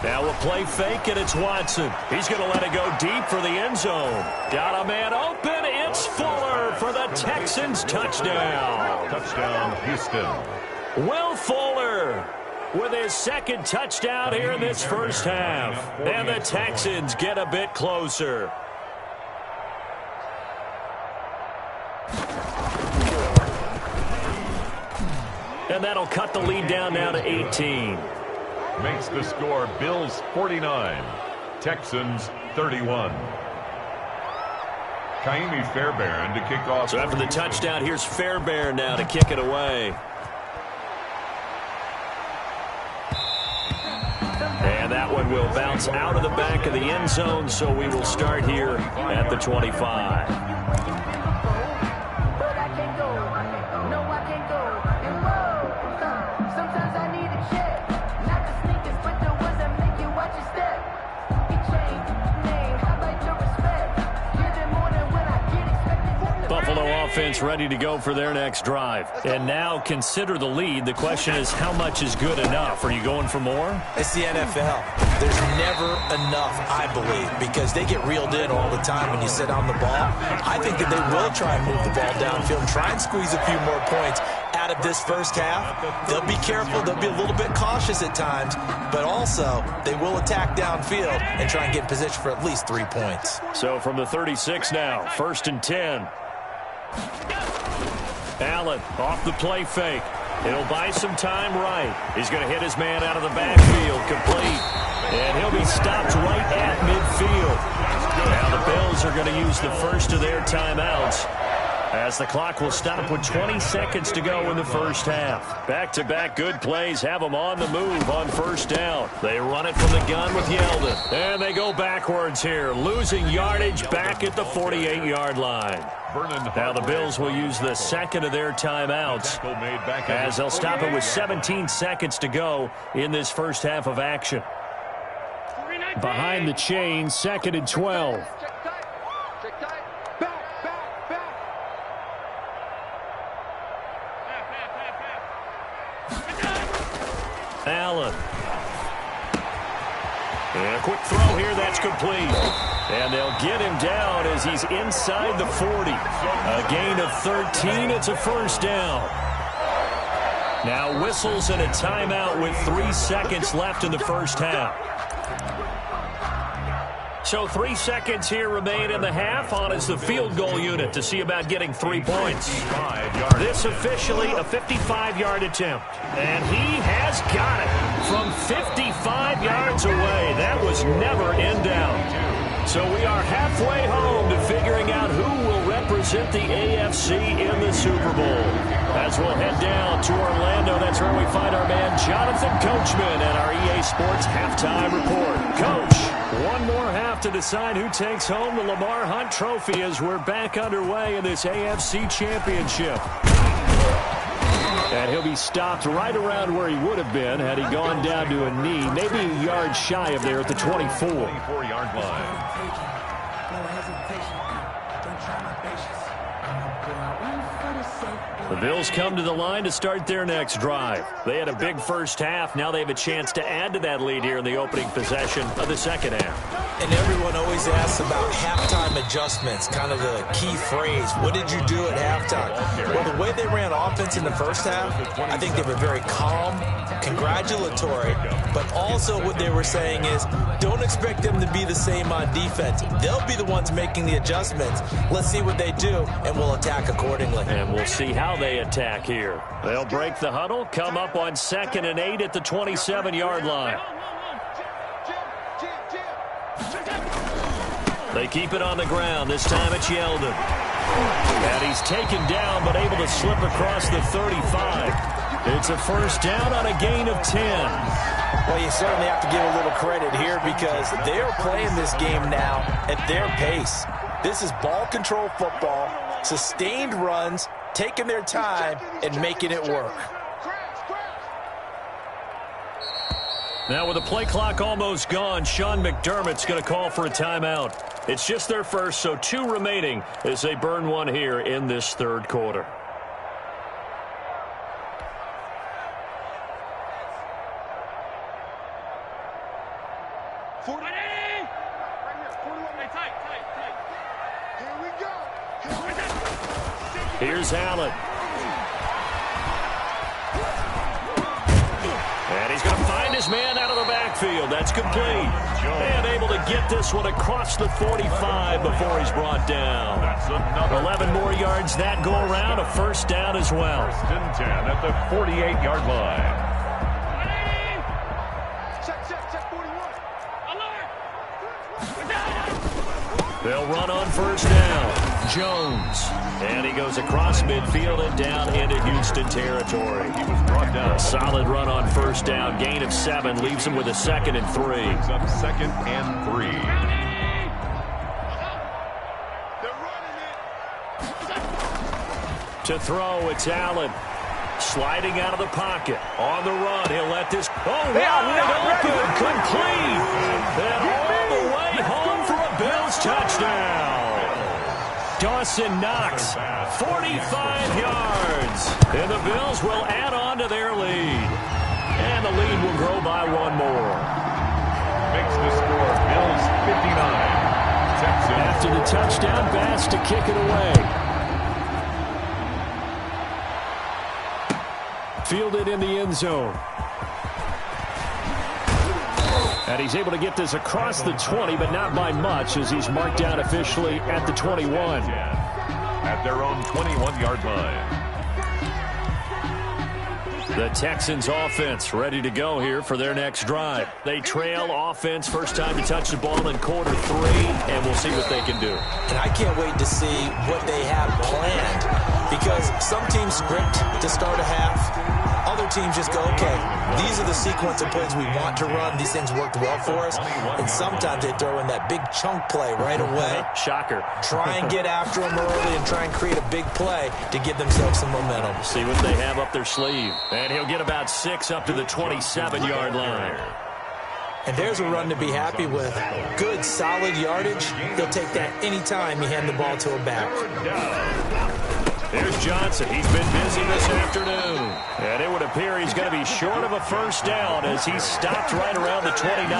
Now a play fake, and it's Watson. He's going to let it go deep for the end zone. Got a man open. It's Fuller for the Texans touchdown. Touchdown, Houston. Will Fuller with his 2nd touchdown here in this first half. And the Texans get a bit closer. And that'll cut the lead down now to 18. Makes the score Bills 49, Texans 31. Kaimi Fairbairn to kick off. So after the touchdown, here's Fairbairn now to kick it away. And that one will bounce out of the back of the end zone, so we will start here at the 25. Offense ready to go for their next drive. And now consider the lead. The question is, how much is good enough? Are you going for more? It's the NFL. There's never enough, I believe, because they get reeled in all the time when you sit on the ball. I think that they will try and move the ball downfield and try and squeeze a few more points out of this first half. They'll be careful. They'll be a little bit cautious at times, but also they will attack downfield and try and get in position for at least 3 points. So from the 36 now, 1st and 10. Allen off the play fake. It'll buy some time right. He's going to hit his man out of the backfield, complete. And he'll be stopped right at midfield. Now the Bills are going to use the first of their timeouts as the clock will stop with 20 seconds to go in the first half. Back-to-back good plays have them on the move on 1st down. They run it from the gun with Yeldon. And they go backwards here, losing yardage back at the 48-yard line. Now the Bills will use the 2nd of their timeouts as they'll stop it with 17 seconds to go in this first half of action. Behind the chain, 2nd and 12. Allen. And a quick throw here, that's complete. And they'll get him down as he's inside the 40. A gain of 13. It's a first down. Now whistles and a timeout with 3 seconds left in the first half. So 3 seconds here remain in the half. On is the field goal unit to see about getting 3 points. This officially a 55-yard attempt. And he has got it from 55 yards away. That was never in doubt. So we are halfway home to figuring out who will represent the AFC in the Super Bowl. As we'll head down to Orlando, that's where we find our man Jonathan Coachman at our EA Sports Halftime Report. Coach, one more half to decide who takes home the Lamar Hunt Trophy as we're back underway in this AFC Championship. And he'll be stopped right around where he would have been had he gone down to a knee, maybe a yard shy of there at the 24. 24-yard line. The Bills come to the line to start their next drive. They had a big first half. Now they have a chance to add to that lead here in the opening possession of the second half. And everyone always asks about halftime adjustments, kind of the key phrase. What did you do at halftime? Well, the way they ran offense in the first half, I think they were very calm, congratulatory, but also what they were saying is don't expect them to be the same on defense. They'll be the ones making the adjustments. Let's see what they do, and we'll attack accordingly. And we'll see how they attack here. They'll break the huddle, come up on 2nd and 8 at the 27-yard line. They keep it on the ground. This time it's Yeldon. And he's taken down but able to slip across the 35. It's a first down on a gain of 10. Well, you certainly have to give a little credit here because they're playing this game now at their pace. This is ball control football, sustained runs, taking their time and making it work. Now with the play clock almost gone, Sean McDermott's going to call for a timeout. It's just their first, so 2 remaining as they burn one here in this third quarter. Here's Allen. And he's going to find his man out of the backfield. That's complete. And able to get this one across the 45 before he's brought down. 11 more yards that go around. A first down as well. 1st and 10 at the 48-yard line. Check 41. They'll run on first down. Jones. And he goes across midfield and down into Houston territory. He was brought down. Solid run on first down. Gain of 7 leaves him with a 2nd and 3. Brings up 2nd and 3. To throw, it's Allen. Sliding out of the pocket. On the run, he'll let this... wide open, complete. And all the way home for a Bills touchdown. Dawson Knox, 45 yards. And the Bills will add on to their lead. And the lead will grow by 1 more. Makes the score Bills 59. Texans. After the touchdown, Bass to kick it away. Fielded in the end zone. And he's able to get this across the 20, but not by much as he's marked down officially at the 21. At their own 21-yard line. The Texans offense ready to go here for their next drive. They trail offense, first time to touch the ball in quarter 3, and we'll see what they can do. And I can't wait to see what they have planned because some teams script to start a half. Other teams just go, okay, these are the sequence of plays we want to run. These things worked well for us. And sometimes they throw in that big chunk play right away. Shocker. Try and get after them early and try and create a big play to give themselves some momentum. See what they have up their sleeve. And he'll get about 6 up to the 27-yard line. And there's a run to be happy with. Good, solid yardage. They'll take that anytime you hand the ball to a back. Here's Johnson. He's been busy this afternoon. And it would appear he's going to be short of a first down as he's stopped right around the 29.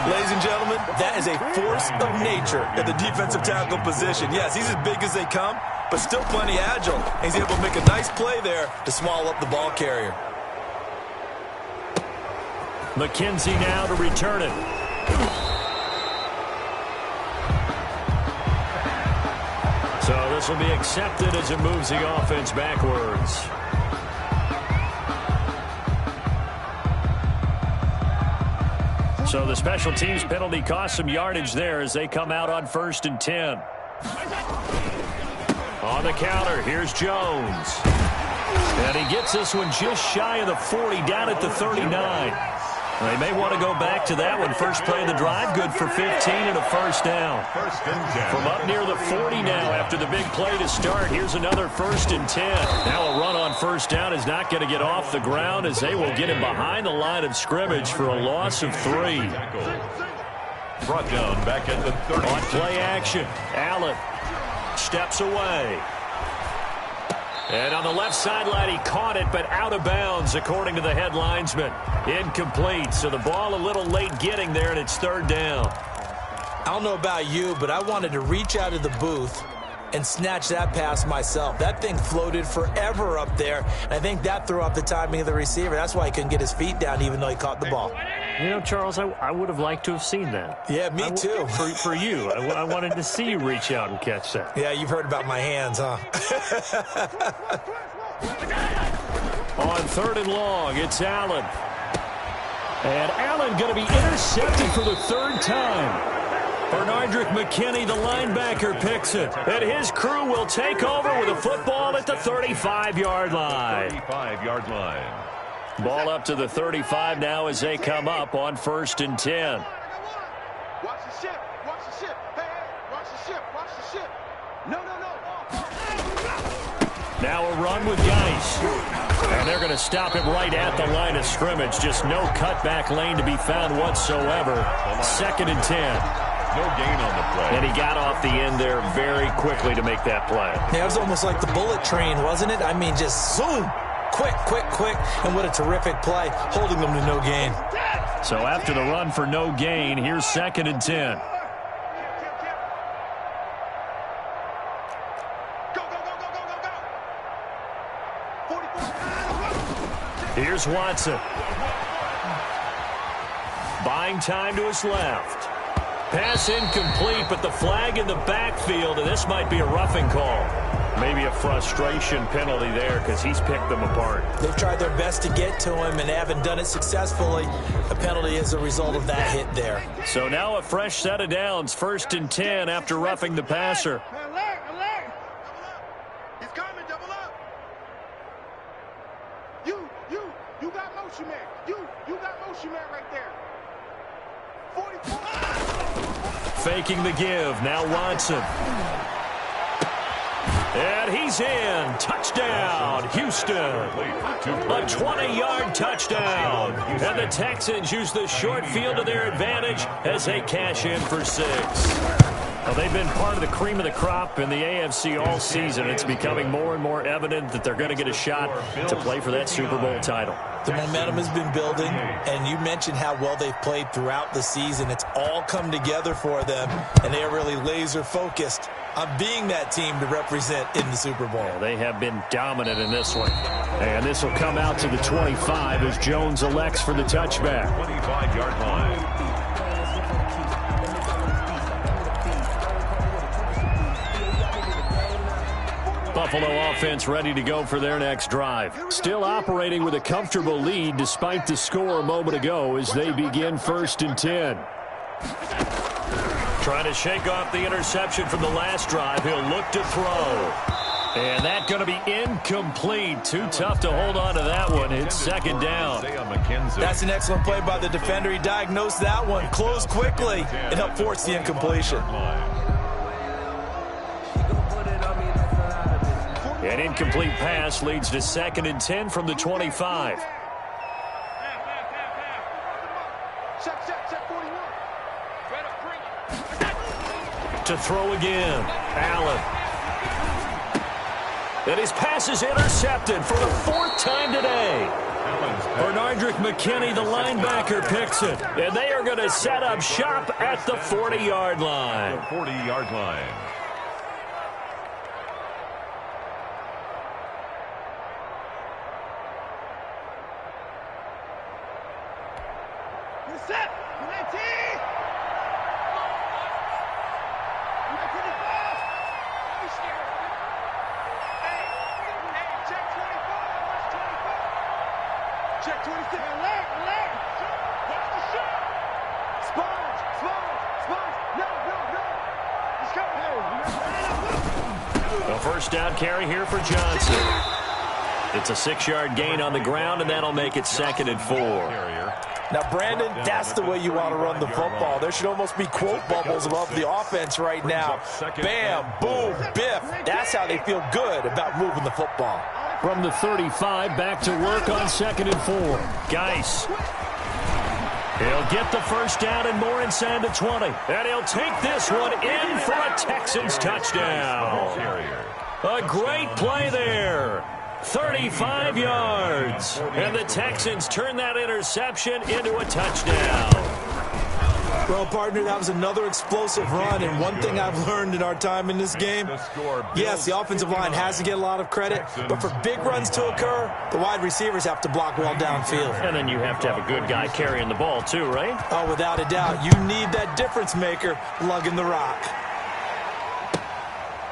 Ladies and gentlemen, that is a force of nature at the defensive tackle position. Yes, he's as big as they come, but still plenty agile. He's able to make a nice play there to swallow up the ball carrier. McKenzie now to return it. So this will be accepted as it moves the offense backwards. So the special teams penalty cost some yardage there as they come out on 1st and 10. On the counter, here's Jones. And he gets this one just shy of the 40, down at the 39. They may want to go back to that one. First play of the drive, good for 15 and a first down. From up near the 40 now after the big play to start, here's another 1st and 10. Now a run on first down is not going to get off the ground as they will get him behind the line of scrimmage for a loss of 3. Brought down back at the 30. On play action, Allen steps away. And on the left sideline, he caught it, but out of bounds, according to the head linesman. Incomplete, so the ball a little late getting there, and it's 3rd down. I don't know about you, but I wanted to reach out of the booth and snatch that pass myself. That thing floated forever up there, and I think that threw off the timing of the receiver. That's why he couldn't get his feet down, even though he caught the ball. You know, Charles, I would have liked to have seen that. Yeah, me too. For you. I wanted to see you reach out and catch that. Yeah, you've heard about my hands, huh? On 3rd and long, it's Allen. And Allen going to be intercepted for the 3rd time. Bernardrick McKinney, the linebacker, picks it. And his crew will take over with a football at the 35-yard line. 35-yard line. Ball up to the 35 now as they come up on 1st and 10. Watch the ship. Watch the ship. Hey, watch the ship. Watch the ship. No. Now a run with Geis. And they're going to stop him right at the line of scrimmage. Just no cutback lane to be found whatsoever. 2nd and 10. No gain on the play. And he got off the end there very quickly to make that play. Yeah, it was almost like the bullet train, wasn't it? I mean, just zoom. Quick. And what a terrific play, holding them to no gain. So after the run for no gain, here's 2nd and 10. Here's Watson. Buying time to his left. Pass incomplete, but the flag in the backfield, and this might be a roughing call. Maybe a frustration penalty there because he's picked them apart. They've tried their best to get to him and haven't done it successfully. A penalty is a result of that hit there. So now a fresh set of downs, 1st and 10 after roughing the passer. Alert. He's coming. Double up. You got motion man. You got motion man right there. 44. Faking the give. Now Watson. And he's in. Touchdown, Houston. A 20-yard touchdown. And the Texans use the short field to their advantage as they cash in for 6. Well, they've been part of the cream of the crop in the AFC all season. It's becoming more and more evident that they're going to get a shot to play for that Super Bowl title. The momentum has been building, and you mentioned how well they've played throughout the season. It's all come together for them, and they are really laser-focused on being that team to represent in the Super Bowl. They have been dominant in this one. And this will come out to the 25 as Jones elects for the touchback. 25-yard line. Buffalo offense ready to go for their next drive. Still operating with a comfortable lead despite the score a moment ago as they begin 1st and 10. Trying to shake off the interception from the last drive. He'll look to throw. And that's going to be incomplete. Too tough to hold on to that one. It's 2nd down. That's an excellent play by the defender. He diagnosed that one, closed quickly, and helped force the incompletion. An incomplete pass leads to 2nd and 10 from the 25. Check 41. To throw again. Allen. And his pass is intercepted for the 4th time today. Bernardrick McKinney, the linebacker, picks it. And they are going to set up shop at the 40-yard line. The 40-yard line. Set. 19. 25. Hey, check 25. Watch 25. Check 26. Alert. Watch the shot. Sponge. No. Let's go. A first down carry here for Johnson. It's a 6-yard gain on the ground, and that'll make it 2nd and 4. Now, Brandon, that's the way you want to run the football. There should almost be quote bubbles above the offense right now. Bam, boom, biff. That's how they feel good about moving the football. From the 35, back to work on 2nd and 4. Geis. He'll get the first down and more inside the 20. And he'll take this one in for a Texans touchdown. A great play there. 35 yards. And the Texans turn that interception into a touchdown. Well, partner, that was another explosive run, and one thing I've learned in our time in this game, yes, the offensive line has to get a lot of credit, but for big runs to occur, the wide receivers have to block well downfield. And then you have to have a good guy carrying the ball too, right? Oh, without a doubt. You need that difference maker lugging the rock.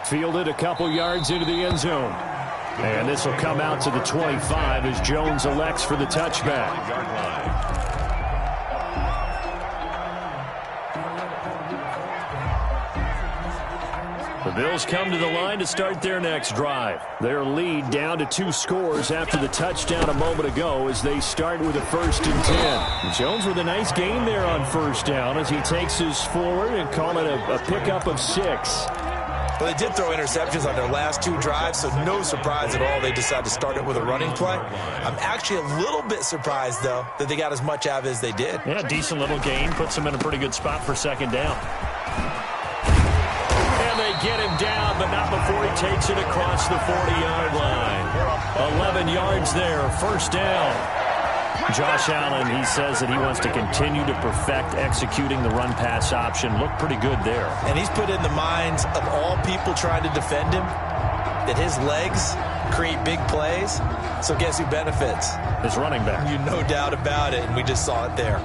Fielded a couple yards into the end zone. And this will come out to the 25 as Jones elects for the touchback. The Bills come to the line to start their next drive. Their lead down to 2 scores after the touchdown a moment ago as they start with a 1st and 10. Jones with a nice gain there on 1st down as he takes his forward and call it a pickup of 6. Well, they did throw interceptions on their last 2 drives, so no surprise at all they decided to start it with a running play. I'm actually a little bit surprised, though, that they got as much out of it as they did. Yeah, decent little gain. Puts them in a pretty good spot for 2nd down. And they get him down, but not before he takes it across the 40-yard line. 11 yards there, 1st down. Josh Allen, he says that he wants to continue to perfect executing the run-pass option. Looked pretty good there. And he's put in the minds of all people trying to defend him that his legs create big plays. So guess who benefits? His running back. You no doubt about it, and we just saw it there.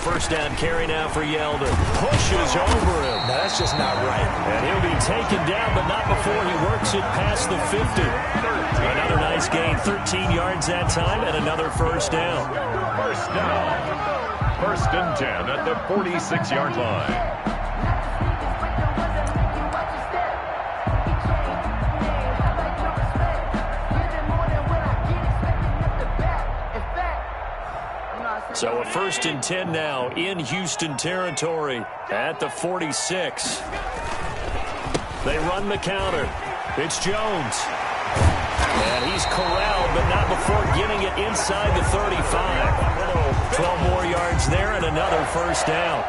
First down carry now for Yeldon. Pushes over him. Now, that's just not right. And he'll be taken down, but not before he works it past the 50. Another nice gain. 13 yards that time, and another 1st down. 1st and 10 at the 46-yard line. So a 1st and 10 now in Houston territory at the 46. They run the counter. It's Jones. And he's corralled, but not before getting it inside the 35. 12 more yards there and another 1st down.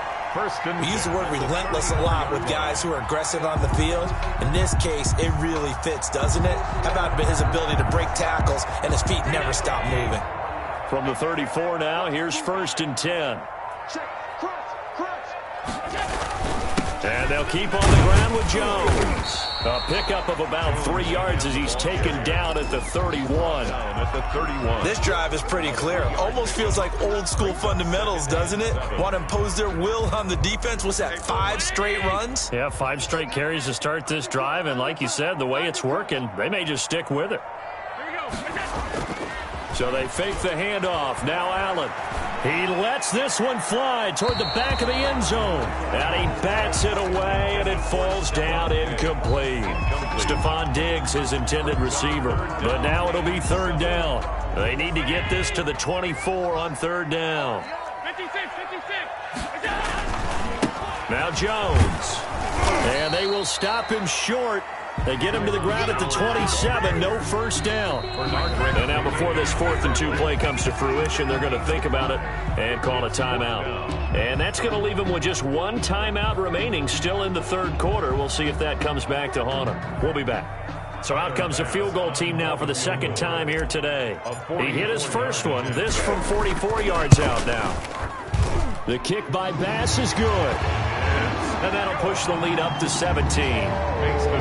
We use the word relentless a lot with guys who are aggressive on the field. In this case, it really fits, doesn't it? How about his ability to break tackles and his feet never stop moving? From the 34 now, here's 1st and 10. And they'll keep on the ground with Jones. A pickup of about 3 yards as he's taken down at the 31. This drive is pretty clear. Almost feels like old school fundamentals, doesn't it? Want to impose their will on the defense. What's that, 5 straight runs? Yeah, 5 straight carries to start this drive. And like you said, the way it's working, they may just stick with it. So they fake the handoff. Now Allen. He lets this one fly toward the back of the end zone. And he bats it away, and it falls down incomplete. Stephon Diggs, his intended receiver. But now it'll be 3rd down. They need to get this to the 24 on 3rd down. 56. Now Jones. And they will stop him short They get him to the ground at the 27, no first down. And now before this 4th and 2 play comes to fruition, they're going to think about it and call a timeout. And that's going to leave them with just one timeout remaining still in the third quarter. We'll see if that comes back to haunt them. We'll be back. So out comes the field goal team now for the second time here today. He hit his first one, this from 44 yards out now. The kick by Bass is good. And that'll push the lead up to 17.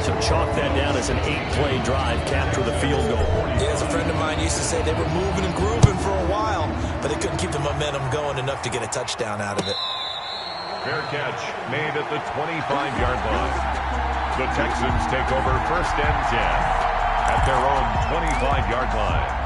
So chalk that down as an 8-play drive, capture the field goal. Yeah, as a friend of mine used to say, they were moving and grooving for a while, but they couldn't keep the momentum going enough to get a touchdown out of it. Fair catch made at the 25-yard line. The Texans take over 1st and 10 at their own 25-yard line.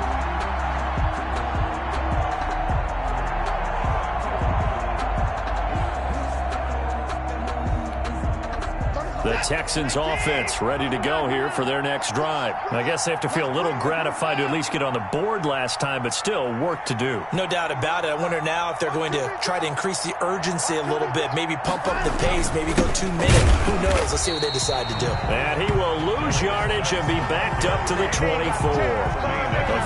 The Texans offense ready to go here for their next drive. I guess they have to feel a little gratified to at least get on the board last time, but still work to do. No doubt about it. I wonder now if they're going to try to increase the urgency a little bit, maybe pump up the pace, maybe go 2 minutes. Who knows? Let's see what they decide to do. And he will lose yardage and be backed up to the 24.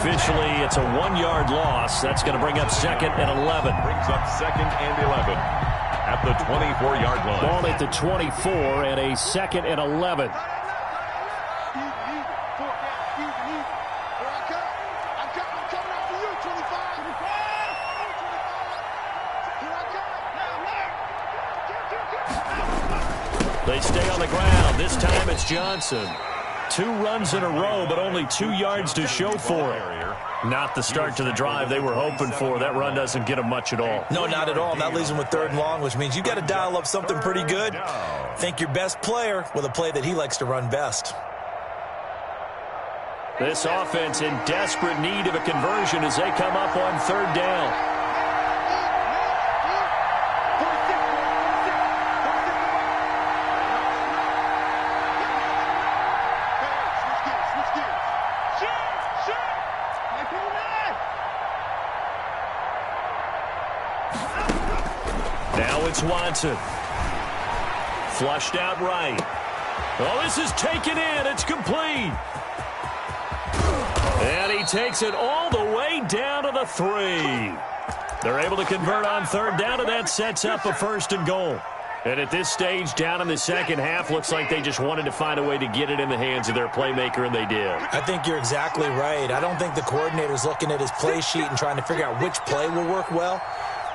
Officially, it's a 1-yard loss. That's going to bring up 2nd and 11. Brings up 2nd and 11. At the 24-yard line. Ball at the 24 and a 2nd and 11. They stay on the ground. This time it's Johnson. 2 runs in a row, but only 2 yards to show for it. Not the start to the drive they were hoping for. That run doesn't get them much at all. No, not at all. That leaves them with 3rd and long, which means you got to dial up something pretty good. Think your best player with a play that he likes to run best. This offense in desperate need of a conversion as they come up on 3rd down. Now it's Watson. Flushed out right. Oh, this is taken in. It's complete. And he takes it all the way down to the 3. They're able to convert on 3rd down, and that sets up a 1st and goal. And at this stage, down in the second half, looks like they just wanted to find a way to get it in the hands of their playmaker, and they did. I think you're exactly right. I don't think the coordinator's looking at his play sheet and trying to figure out which play will work well.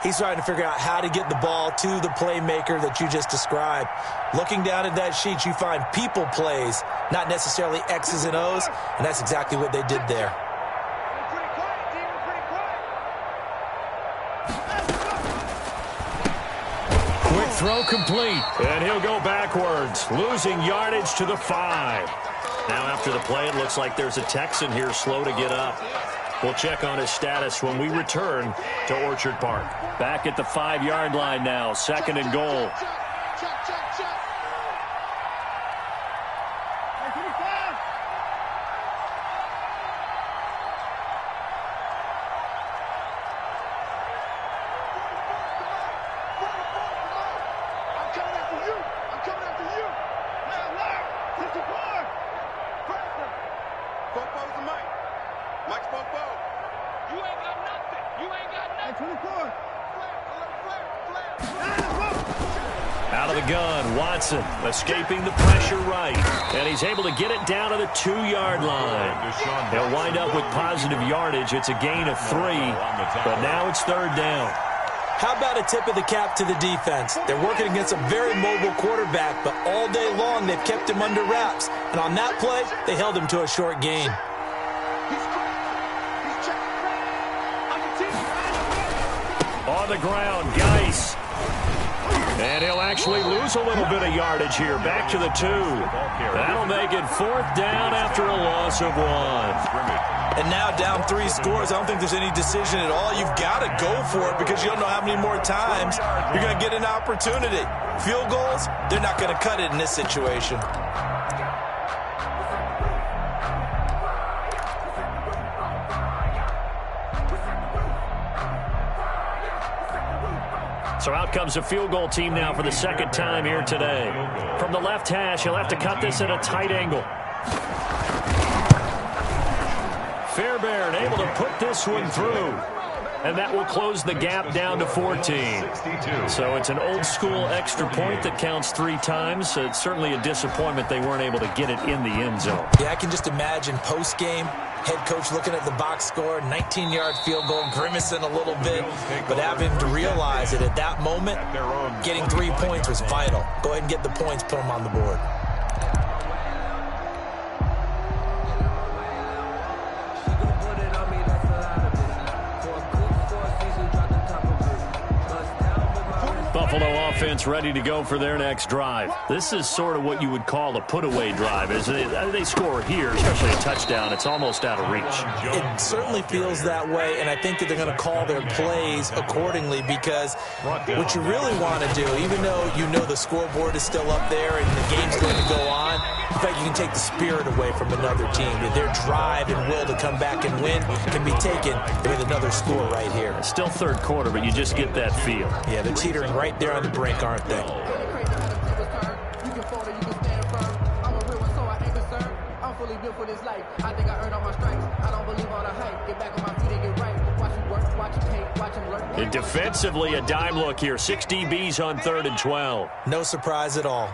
He's trying to figure out how to get the ball to the playmaker that you just described. Looking down at that sheet, you find people plays, not necessarily X's and O's, and that's exactly what they did there. Quick throw complete, and he'll go backwards, losing yardage to the 5. Now after the play, it looks like there's a Texan here slow to get up. We'll check on his status when we return to Orchard Park. Back at the 5-yard line now, 2nd and goal. Out of the gun, Watson escaping the pressure right. And he's able to get it down to the 2-yard line. He'll wind up with positive yardage. It's a gain of 3, but now it's 3rd down. How about a tip of the cap to the defense? They're working against a very mobile quarterback, but all day long they've kept him under wraps. And on that play, they held him to a short gain. On the ground, Geis. And he'll actually lose a little bit of yardage here. Back to the 2. That'll make it 4th down after a loss of 1. And now down 3 scores. I don't think there's any decision at all. You've got to go for it because you don't know how many more times you're going to get an opportunity. Field goals, they're not going to cut it in this situation. So out comes the field goal team now for the second time here today. From the left hash, he'll have to cut this at a tight angle. Fairbairn able to put this one through. And that will close the gap down to 14. So it's an old-school extra point that counts 3 times. So it's certainly a disappointment they weren't able to get it in the end zone. Yeah, I can just imagine post-game, head coach looking at the box score, 19-yard field goal, grimacing a little bit, but having to realize that at that moment, getting 3 points was vital. Go ahead and get the points, put them on the board. Buffalo offense ready to go for their next drive. This is sort of what you would call a put-away drive. As they score here, especially a touchdown, it's almost out of reach. It certainly feels that way, and I think that they're going to call their plays accordingly because what you really want to do, even though you know the scoreboard is still up there and the game's going to go on, in fact, you can take the spirit away from another team. Their drive and will to come back and win can be taken with another score right here. Still third quarter, but you just get that feel. Yeah, they're teetering right there on the brink, aren't they? And defensively, a dime look here. 6 DBs on 3rd and 12. No surprise at all.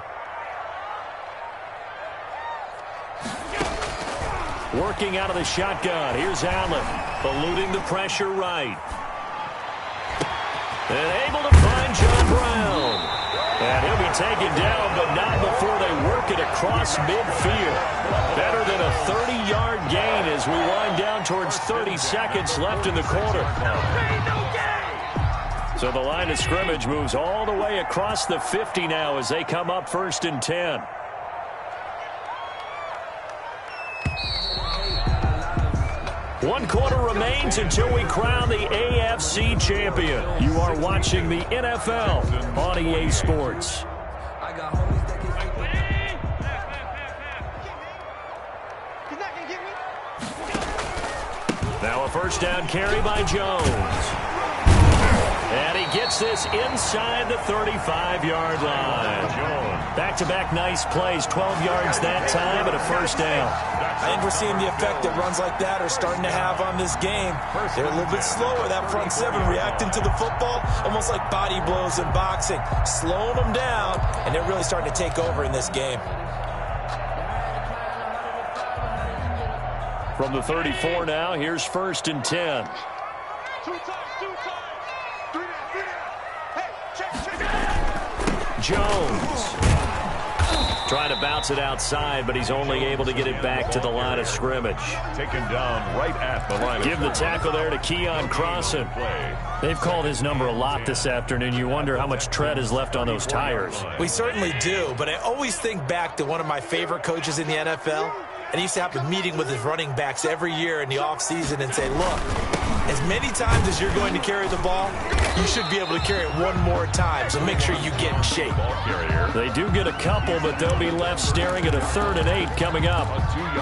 Working out of the shotgun. Here's Allen, eluding the pressure right. And able to find John Brown. And he'll be taken down, but not before they work it across midfield. Better than a 30-yard gain as we wind down towards 30 seconds left in the quarter. So the line of scrimmage moves all the way across the 50 now as they come up 1st and 10. One quarter remains until we crown the AFC champion. You are watching the NFL on EA Sports. Now a first down carry by Jones. And he gets this inside the 35-yard line. Back-to-back nice plays, 12 yards that time and a first down. I think we're seeing the effect that runs like that are starting to have on this game. They're a little bit slower, that front seven, reacting to the football, almost like body blows in boxing, slowing them down, and they're really starting to take over in this game. From the 34 now, here's 1st and 10. Jones trying to bounce it outside, but he's only able to get it back to the line of scrimmage. Taken down right at the line. Give the tackle there to Keon Crossan. They've called his number a lot this afternoon. You wonder how much tread is left on those tires. We certainly do, but I always think back to one of my favorite coaches in the NFL, and he used to have a meeting with his running backs every year in the offseason and say, look, as many times as you're going to carry the ball, you should be able to carry it one more time, so make sure you get in shape. They do get a couple, but they'll be left staring at a 3rd and 8 coming up.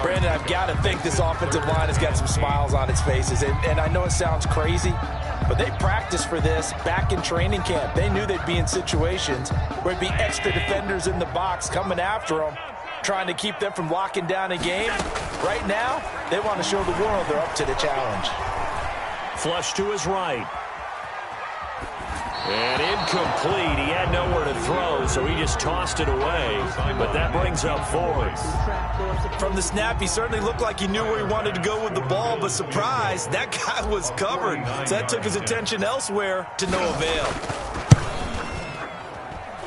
Brandon, I've got to think this offensive line has got some smiles on its faces, and I know it sounds crazy, but they practiced for this back in training camp. They knew they'd be in situations where there'd be extra defenders in the box coming after them, trying to keep them from locking down a game. Right now, they want to show the world they're up to the challenge. Flush to his right. And incomplete. He had nowhere to throw, so he just tossed it away. But that brings up 4th. From the snap, he certainly looked like he knew where he wanted to go with the ball, but surprise, that guy was covered. So that took his attention elsewhere to no avail.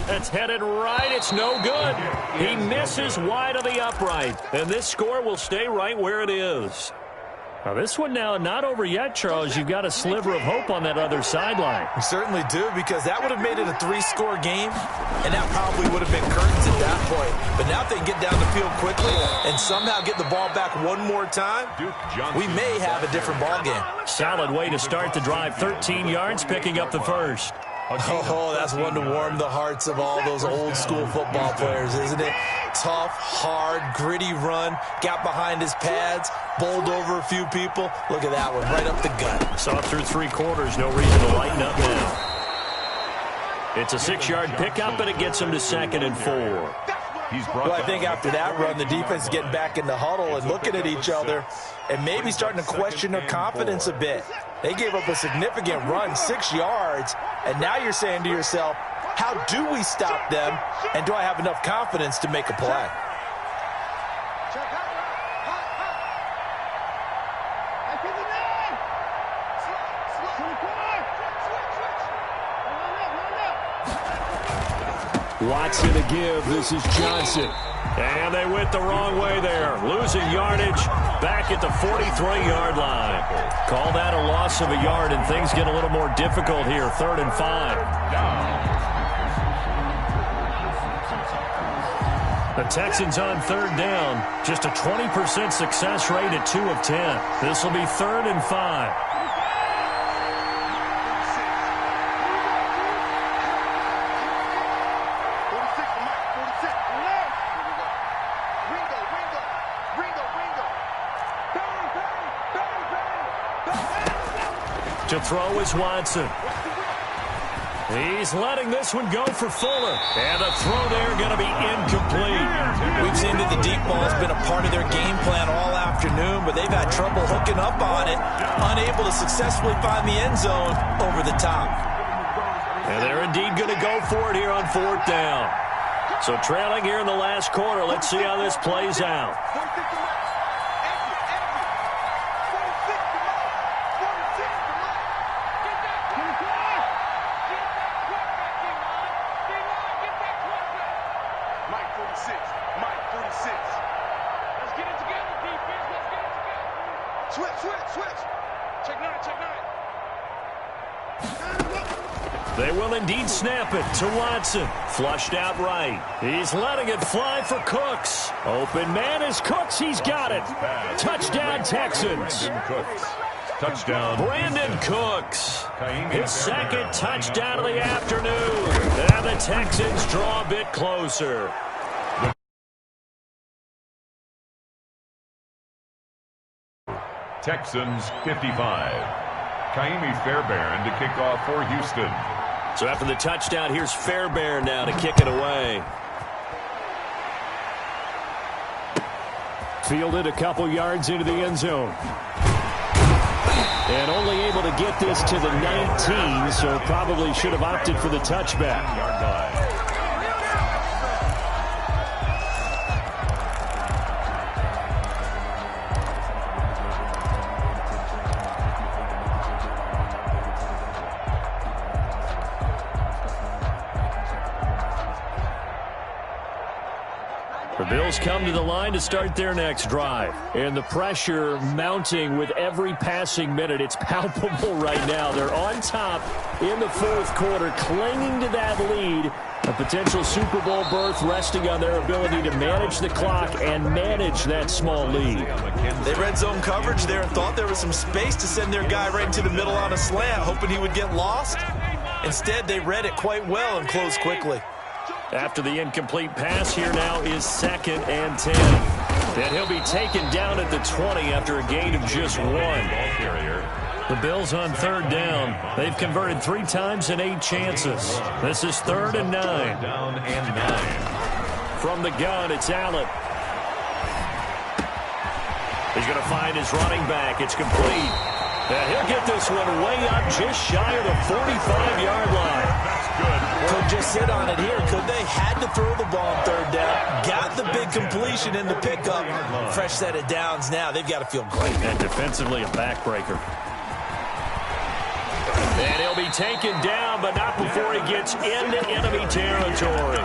That's headed right. It's no good. He misses wide of the upright. And this score will stay right where it is. Now, this one now not over yet, Charles. You've got a sliver of hope on that other sideline. We certainly do, because that would have made it a 3-score game, and that probably would have been curtains at that point. But now if they can get down the field quickly and somehow get the ball back one more time, we may have a different ball game. Solid way to start the drive. 13 yards, picking up the first. Oh, that's one to warm the hearts of all those old-school football players, isn't it? Tough, hard, gritty run, got behind his pads, bowled over a few people. Look at that one, right up the gut. Saw it through 3 quarters, no reason to lighten up now. It's a 6-yard pickup, and it gets him to 2nd and 4. He's brought Well, I down. think after that run, the defense is getting back in the huddle and looking at each other and maybe starting to question their confidence a bit. They gave up a significant run, 6 yards, and now you're saying to yourself, how do we stop them, and do I have enough confidence to make a play? Watson to give. This is Johnson. And they went the wrong way there. Losing yardage back at the 43-yard line. Call that a loss of a yard, and things get a little more difficult here. 3rd and 5. The Texans on 3rd down. Just a 20% success rate at 2 of 10. This will be 3rd and 5. To throw is Watson. He's letting this one go for Fuller. And the throw there going to be incomplete. We've seen that the deep ball has been a part of their game plan all afternoon, but they've had trouble hooking up on it, unable to successfully find the end zone over the top. And they're indeed going to go for it here on 4th down. So trailing here in the last quarter. Let's see how this plays out. They will indeed snap it to Watson. Flushed out right. He's letting it fly for Cooks. Open man is Cooks. He's got it. Touchdown, Texans. Touchdown. Brandon Cooks. His 2nd touchdown of the afternoon. And the Texans draw a bit closer. Texans 55. Kaimi Fairbairn to kick off for Houston. So after the touchdown, here's Fairbairn now to kick it away. Fielded a couple yards into the end zone. And only able to get this to the 19, so probably should have opted for the touchback. Yard line. The Bills come to the line to start their next drive. And the pressure mounting with every passing minute. It's palpable right now. They're on top in the 4th quarter, clinging to that lead. A potential Super Bowl berth resting on their ability to manage the clock and manage that small lead. They read zone coverage there and thought there was some space to send their guy right into the middle on a slant, hoping he would get lost. Instead, they read it quite well and closed quickly. After the incomplete pass, here now is 2nd and 10. And he'll be taken down at the 20 after a gain of just 1. The Bills on 3rd down. They've converted 3 times in 8 chances. This is 3rd and 9. Down and 9. From the gun, it's Allen. He's going to find his running back. It's complete. And he'll get this one way up just shy of the 45-yard line. Could just sit on it here, could they? Had to throw the ball on 3rd down. Got the big completion in the pickup. Fresh set of downs now. They've got to feel great. And defensively, a backbreaker. And he'll be taken down, but not before he gets into enemy territory.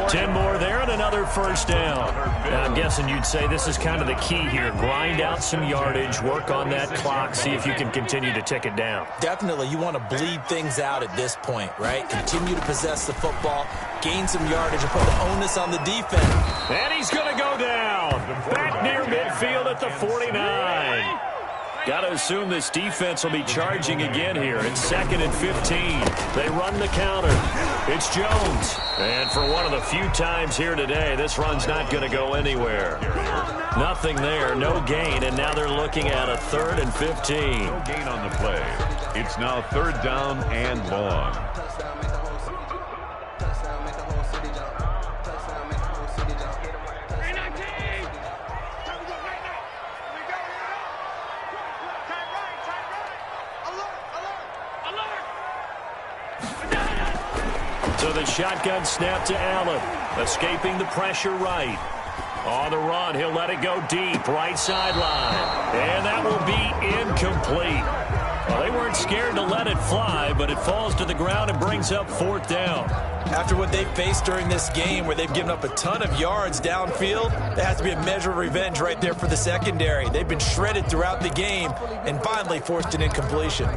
10 more there and another 1st down. And I'm guessing you'd say this is kind of the key here. Grind out some yardage, work on that clock, see if you can continue to tick it down. Definitely. You want to bleed things out at this point, right? Continue to possess the football, gain some yardage, and put the onus on the defense. And he's going to go down. Back near midfield at the 49. Got to assume this defense will be charging again here. It's 2nd and 15. They run the counter. It's Jones. And for one of the few times here today, this run's not going to go anywhere. Nothing there, no gain, and now they're looking at a 3rd and 15. No gain on the play. It's now 3rd down and long. with a shotgun snap to Allen. Escaping the pressure right. On the run, he'll let it go deep, right sideline. And that will be incomplete. Well, they weren't scared to let it fly, but it falls to the ground and brings up 4th down. After what they've faced during this game where they've given up a ton of yards downfield, there has to be a measure of revenge right there for the secondary. They've been shredded throughout the game and finally forced an incompletion.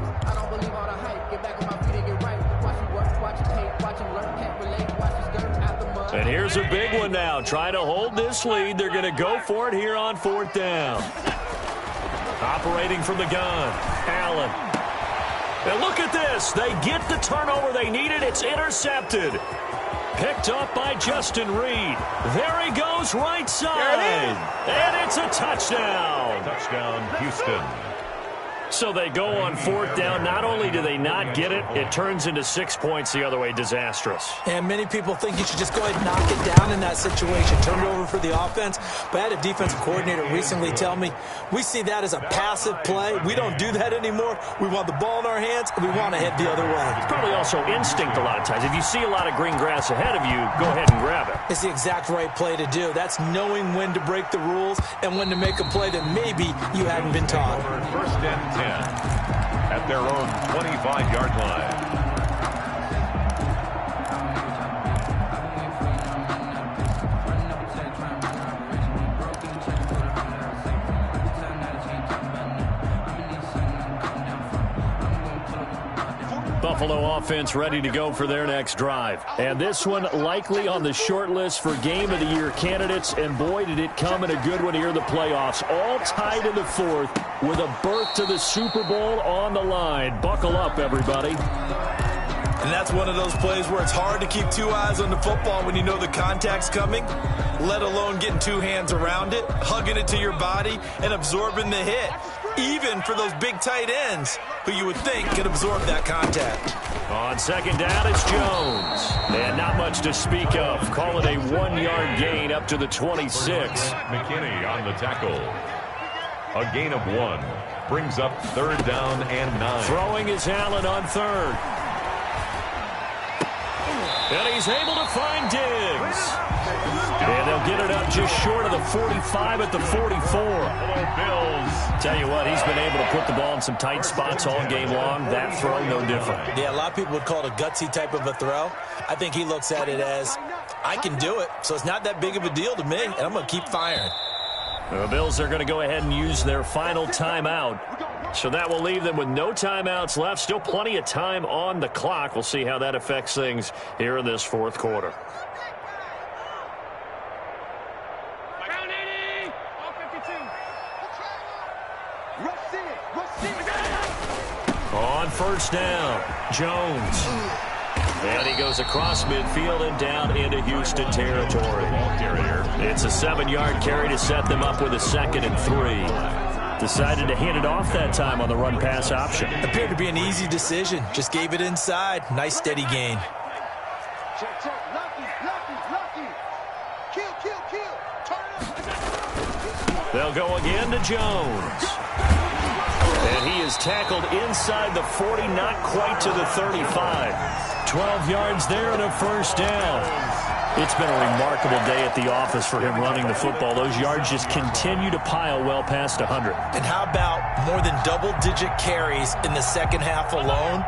And here's a big one now. Trying to hold this lead. They're going to go for it here on 4th down. Operating from the gun, Allen. And look at this. They get the turnover they needed. It's intercepted. Picked up by Justin Reed. There he goes, right side. And it's a touchdown. Touchdown, Houston. So they go on 4th down. Not only do they not get it, it turns into 6 points the other way. Disastrous. And many people think you should just go ahead and knock it down in that situation. Turn it over for the offense. But I had a defensive coordinator recently tell me, we see that as a passive play. We don't do that anymore. We want the ball in our hands, and we want to head the other way. It's probably also instinct a lot of times. If you see a lot of green grass ahead of you, go ahead and grab it. It's the exact right play to do. That's knowing when to break the rules and when to make a play that maybe you hadn't been taught. First and 10 at their own 25-yard line. Buffalo offense ready to go for their next drive. And this one likely on the short list for Game of the Year candidates. And boy, did it come in a good one here in the playoffs. All tied in the 4th with a berth to the Super Bowl on the line. Buckle up, everybody. And that's one of those plays where it's hard to keep 2 eyes on the football when you know the contact's coming, let alone getting 2 hands around it, hugging it to your body, and absorbing the hit. Even for those big tight ends who you would think could absorb that contact. On 2nd down, it's Jones. And not much to speak of. Call it a 1-yard gain up to the 26. McKinney on the tackle. A gain of 1 brings up 3rd down and 9. Throwing is Allen on 3rd. And he's able to find Diggs. And they'll get it up just short of the 45 at the 44. Bills. Tell you what, he's been able to put the ball in some tight spots all game long. That throw, no different. Yeah, a lot of people would call it a gutsy type of a throw. I think he looks at it as, I can do it, so it's not that big of a deal to me, and I'm going to keep firing. The Bills are going to go ahead and use their final timeout. So that will leave them with no timeouts left. Still plenty of time on the clock. We'll see how that affects things here in this 4th quarter. On 1st down, Jones. And he goes across midfield and down into Houston territory. It's a 7-yard carry to set them up with a 2nd and 3. Decided to hand it off that time on the run-pass option. Appeared to be an easy decision. Just gave it inside. Nice, steady gain. Check, check. Lucky. Kill. Turn up. They'll go again to Jones. And he is tackled inside the 40, not quite to the 35. 12 yards there and a 1st down. It's been a remarkable day at the office for him running the football. Those yards just continue to pile well past 100. And how about more than double-digit carries in the 2nd half alone?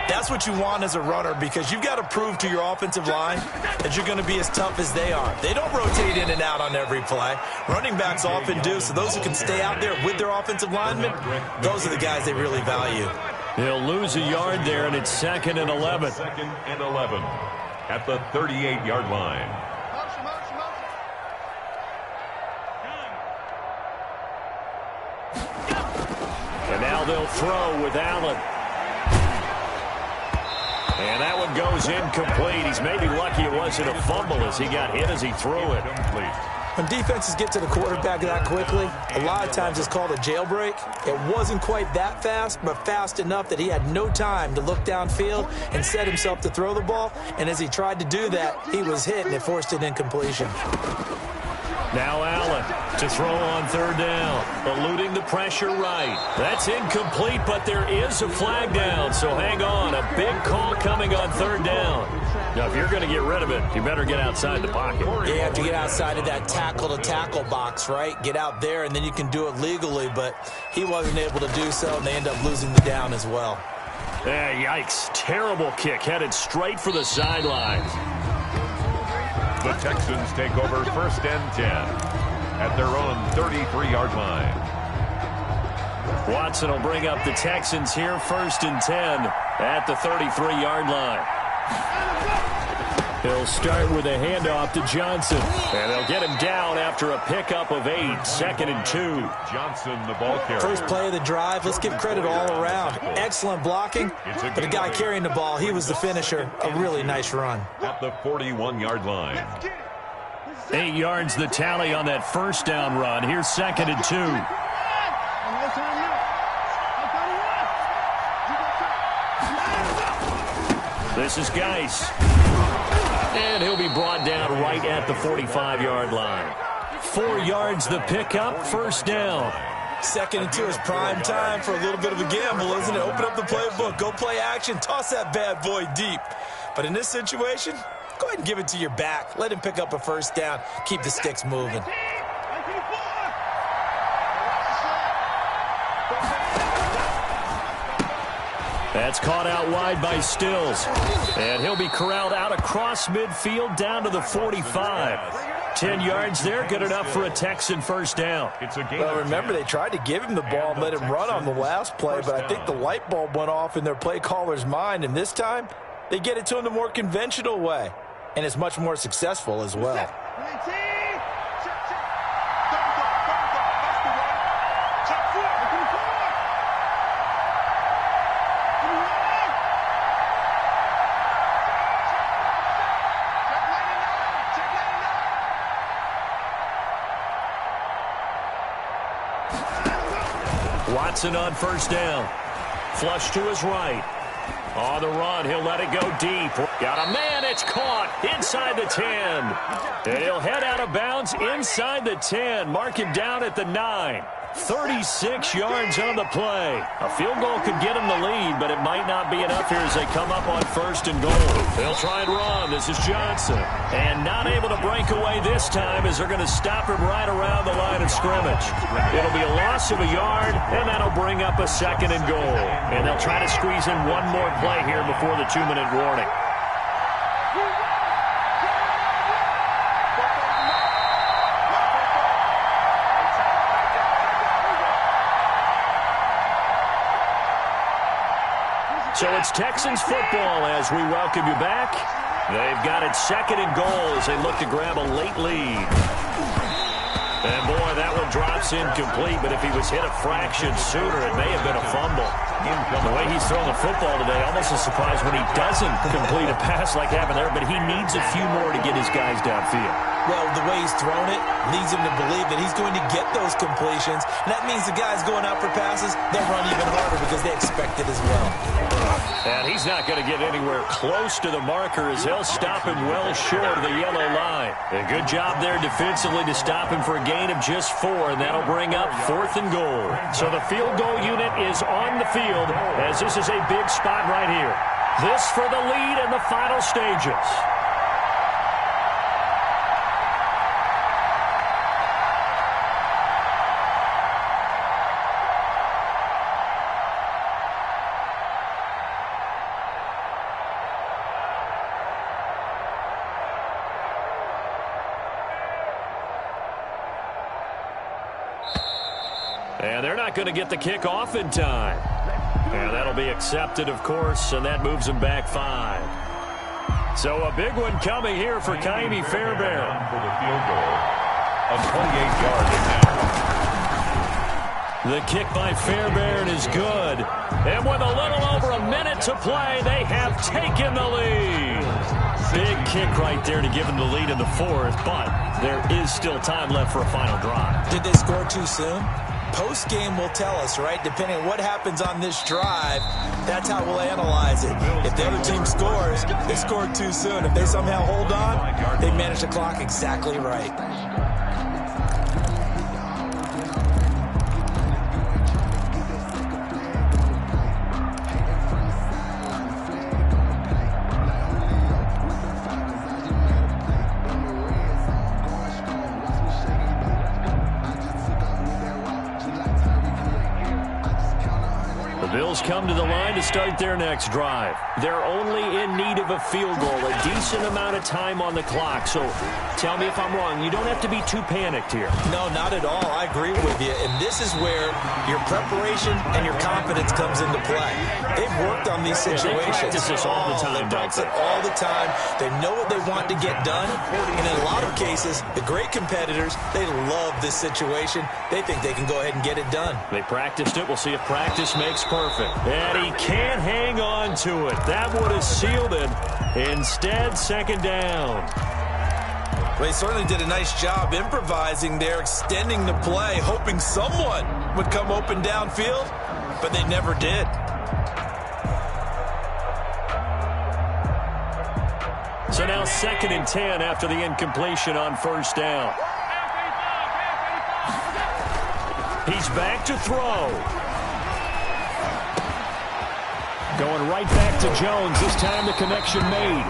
That's what you want as a runner, because you've got to prove to your offensive line that you're going to be as tough as they are. They don't rotate in and out on every play. Running backs often do, so those who can stay out there with their offensive linemen, those are the guys they really value. He'll lose a yard there, and it's 2nd and 11. 2nd and 11 at the 38-yard line. And now they'll throw with Allen. And that one goes incomplete. He's maybe lucky it wasn't a fumble as he got hit as he threw it. When defenses get to the quarterback that quickly, a lot of times it's called a jailbreak. It wasn't quite that fast, but fast enough that he had no time to look downfield and set himself to throw the ball. And as he tried to do that, he was hit, and it forced an incompletion. Now Allen to throw on third down. Eluding the pressure right. That's incomplete, but there is a flag down, so hang on. A big call coming on third down. Now, if you're going to get rid of it, you better get outside the pocket. Yeah, you have to get outside of that tackle-to-tackle box, right? Get out there, and then you can do it legally, but he wasn't able to do so, and they end up losing the down as well. Yikes. Terrible kick headed straight for the sidelines. The Texans take over 1st and 10 at their own 33-yard line. Watson will bring up the Texans here 1st and 10 at the 33-yard line. He'll start with a handoff to Johnson. And they'll get him down after a pickup of 8. 2nd and 2. Johnson, the ball carrier. First play of the drive. Let's give credit all around. Excellent blocking. But the guy carrying the ball, he was the finisher. A really nice run. At the 41-yard line. 8 yards the tally on that first down run. Here's 2nd and 2. This is Geis. And he'll be brought down right at the 45-yard line. 4 yards the pickup, 1st down. 2nd and 2 is prime time for a little bit of a gamble, isn't it? Open up the playbook, go play action, toss that bad boy deep. But in this situation, go ahead and give it to your back. Let him pick up a 1st down. Keep the sticks moving. That's caught out wide by Stills. And he'll be corralled out across midfield down to the 45. 10 yards there, good enough for a Texan 1st down. Well, remember, they tried to give him the ball and let him run on the last play, but I think the light bulb went off in their play caller's mind, and this time, they get it to him the more conventional way, and it's much more successful as well. Watson on 1st down. Flush to his right. On the run, he'll let it go deep. Got a man, it's caught inside the 10. And he'll head out of bounds inside the 10. Mark him down at the 9. 36 yards on the play. A field goal could get him the lead, but it might not be enough here as they come up on 1st and goal. They'll try and run. This is Johnson. And not able to break away this time as they're going to stop him right around the line of scrimmage. It'll be a loss of a yard, and that'll bring up a 2nd and goal. And they'll try to squeeze in one more play here before the 2-minute warning. So it's Texans football as we welcome you back. They've got it 2nd and goal as they look to grab a late lead. And boy, that one drops incomplete, but if he was hit a fraction sooner, it may have been a fumble. The way he's throwing the football today, almost a surprise when he doesn't complete a pass like happened there, but he needs a few more to get his guys downfield. Well, the way he's thrown it leads him to believe that he's going to get those completions. And that means the guys going out for passes, they'll run even harder because they expect it as well. And he's not going to get anywhere close to the marker as they'll stop him well short of the yellow line. A good job there defensively to stop him for a gain of just 4, and that'll bring up 4th and goal. So the field goal unit is on the field as this is a big spot right here. This for the lead in the final stages. And they're not going to get the kick off in time. And that'll be accepted, of course, and that moves them back 5. So a big one coming here for Kaimi Fairbairn. For the field goal of 28 yards now. The kick by Fairbairn is good. And with a little over a minute to play, they have taken the lead. Big kick right there to give them the lead in the 4th, but there is still time left for a final drive. Did they score too soon? Post-game will tell us, right? Depending on what happens on this drive, that's how we'll analyze it. If the other team scores, they scored too soon. If they somehow hold on, they manage the clock exactly right. Bills come to the line to start their next drive. They're only in need of a field goal, a decent amount of time on the clock. So tell me if I'm wrong. You don't have to be too panicked here. No, not at all. I agree with you. And this is where your preparation and your confidence comes into play. They've worked on these situations. They practice this all the time. They practice it all the time. They know what they want to get done. And in a lot of cases, the great competitors, they love this situation. They think they can go ahead and get it done. They practiced it. We'll see if practice makes perfect. And he can't hang on to it. That would have sealed it. Instead, second down. Well, they certainly did a nice job improvising there, extending the play, hoping someone would come open downfield, but they never did. So now 2nd and 10 after the incompletion on first down. He's back to throw. Going right back to Jones. This time the connection made.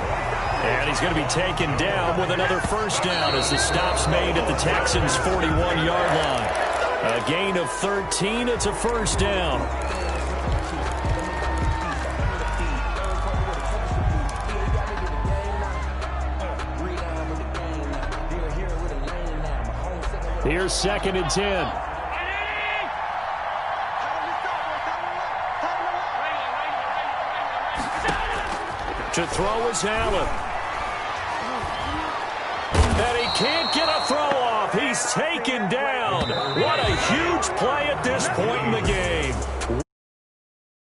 And he's going to be taken down with another first down as the stop's made at the Texans' 41-yard line. A gain of 13. It's a first down. Here's 2nd and 10. To throw is Allen. And he can't get a throw off. He's taken down. What a huge play at this point in the game.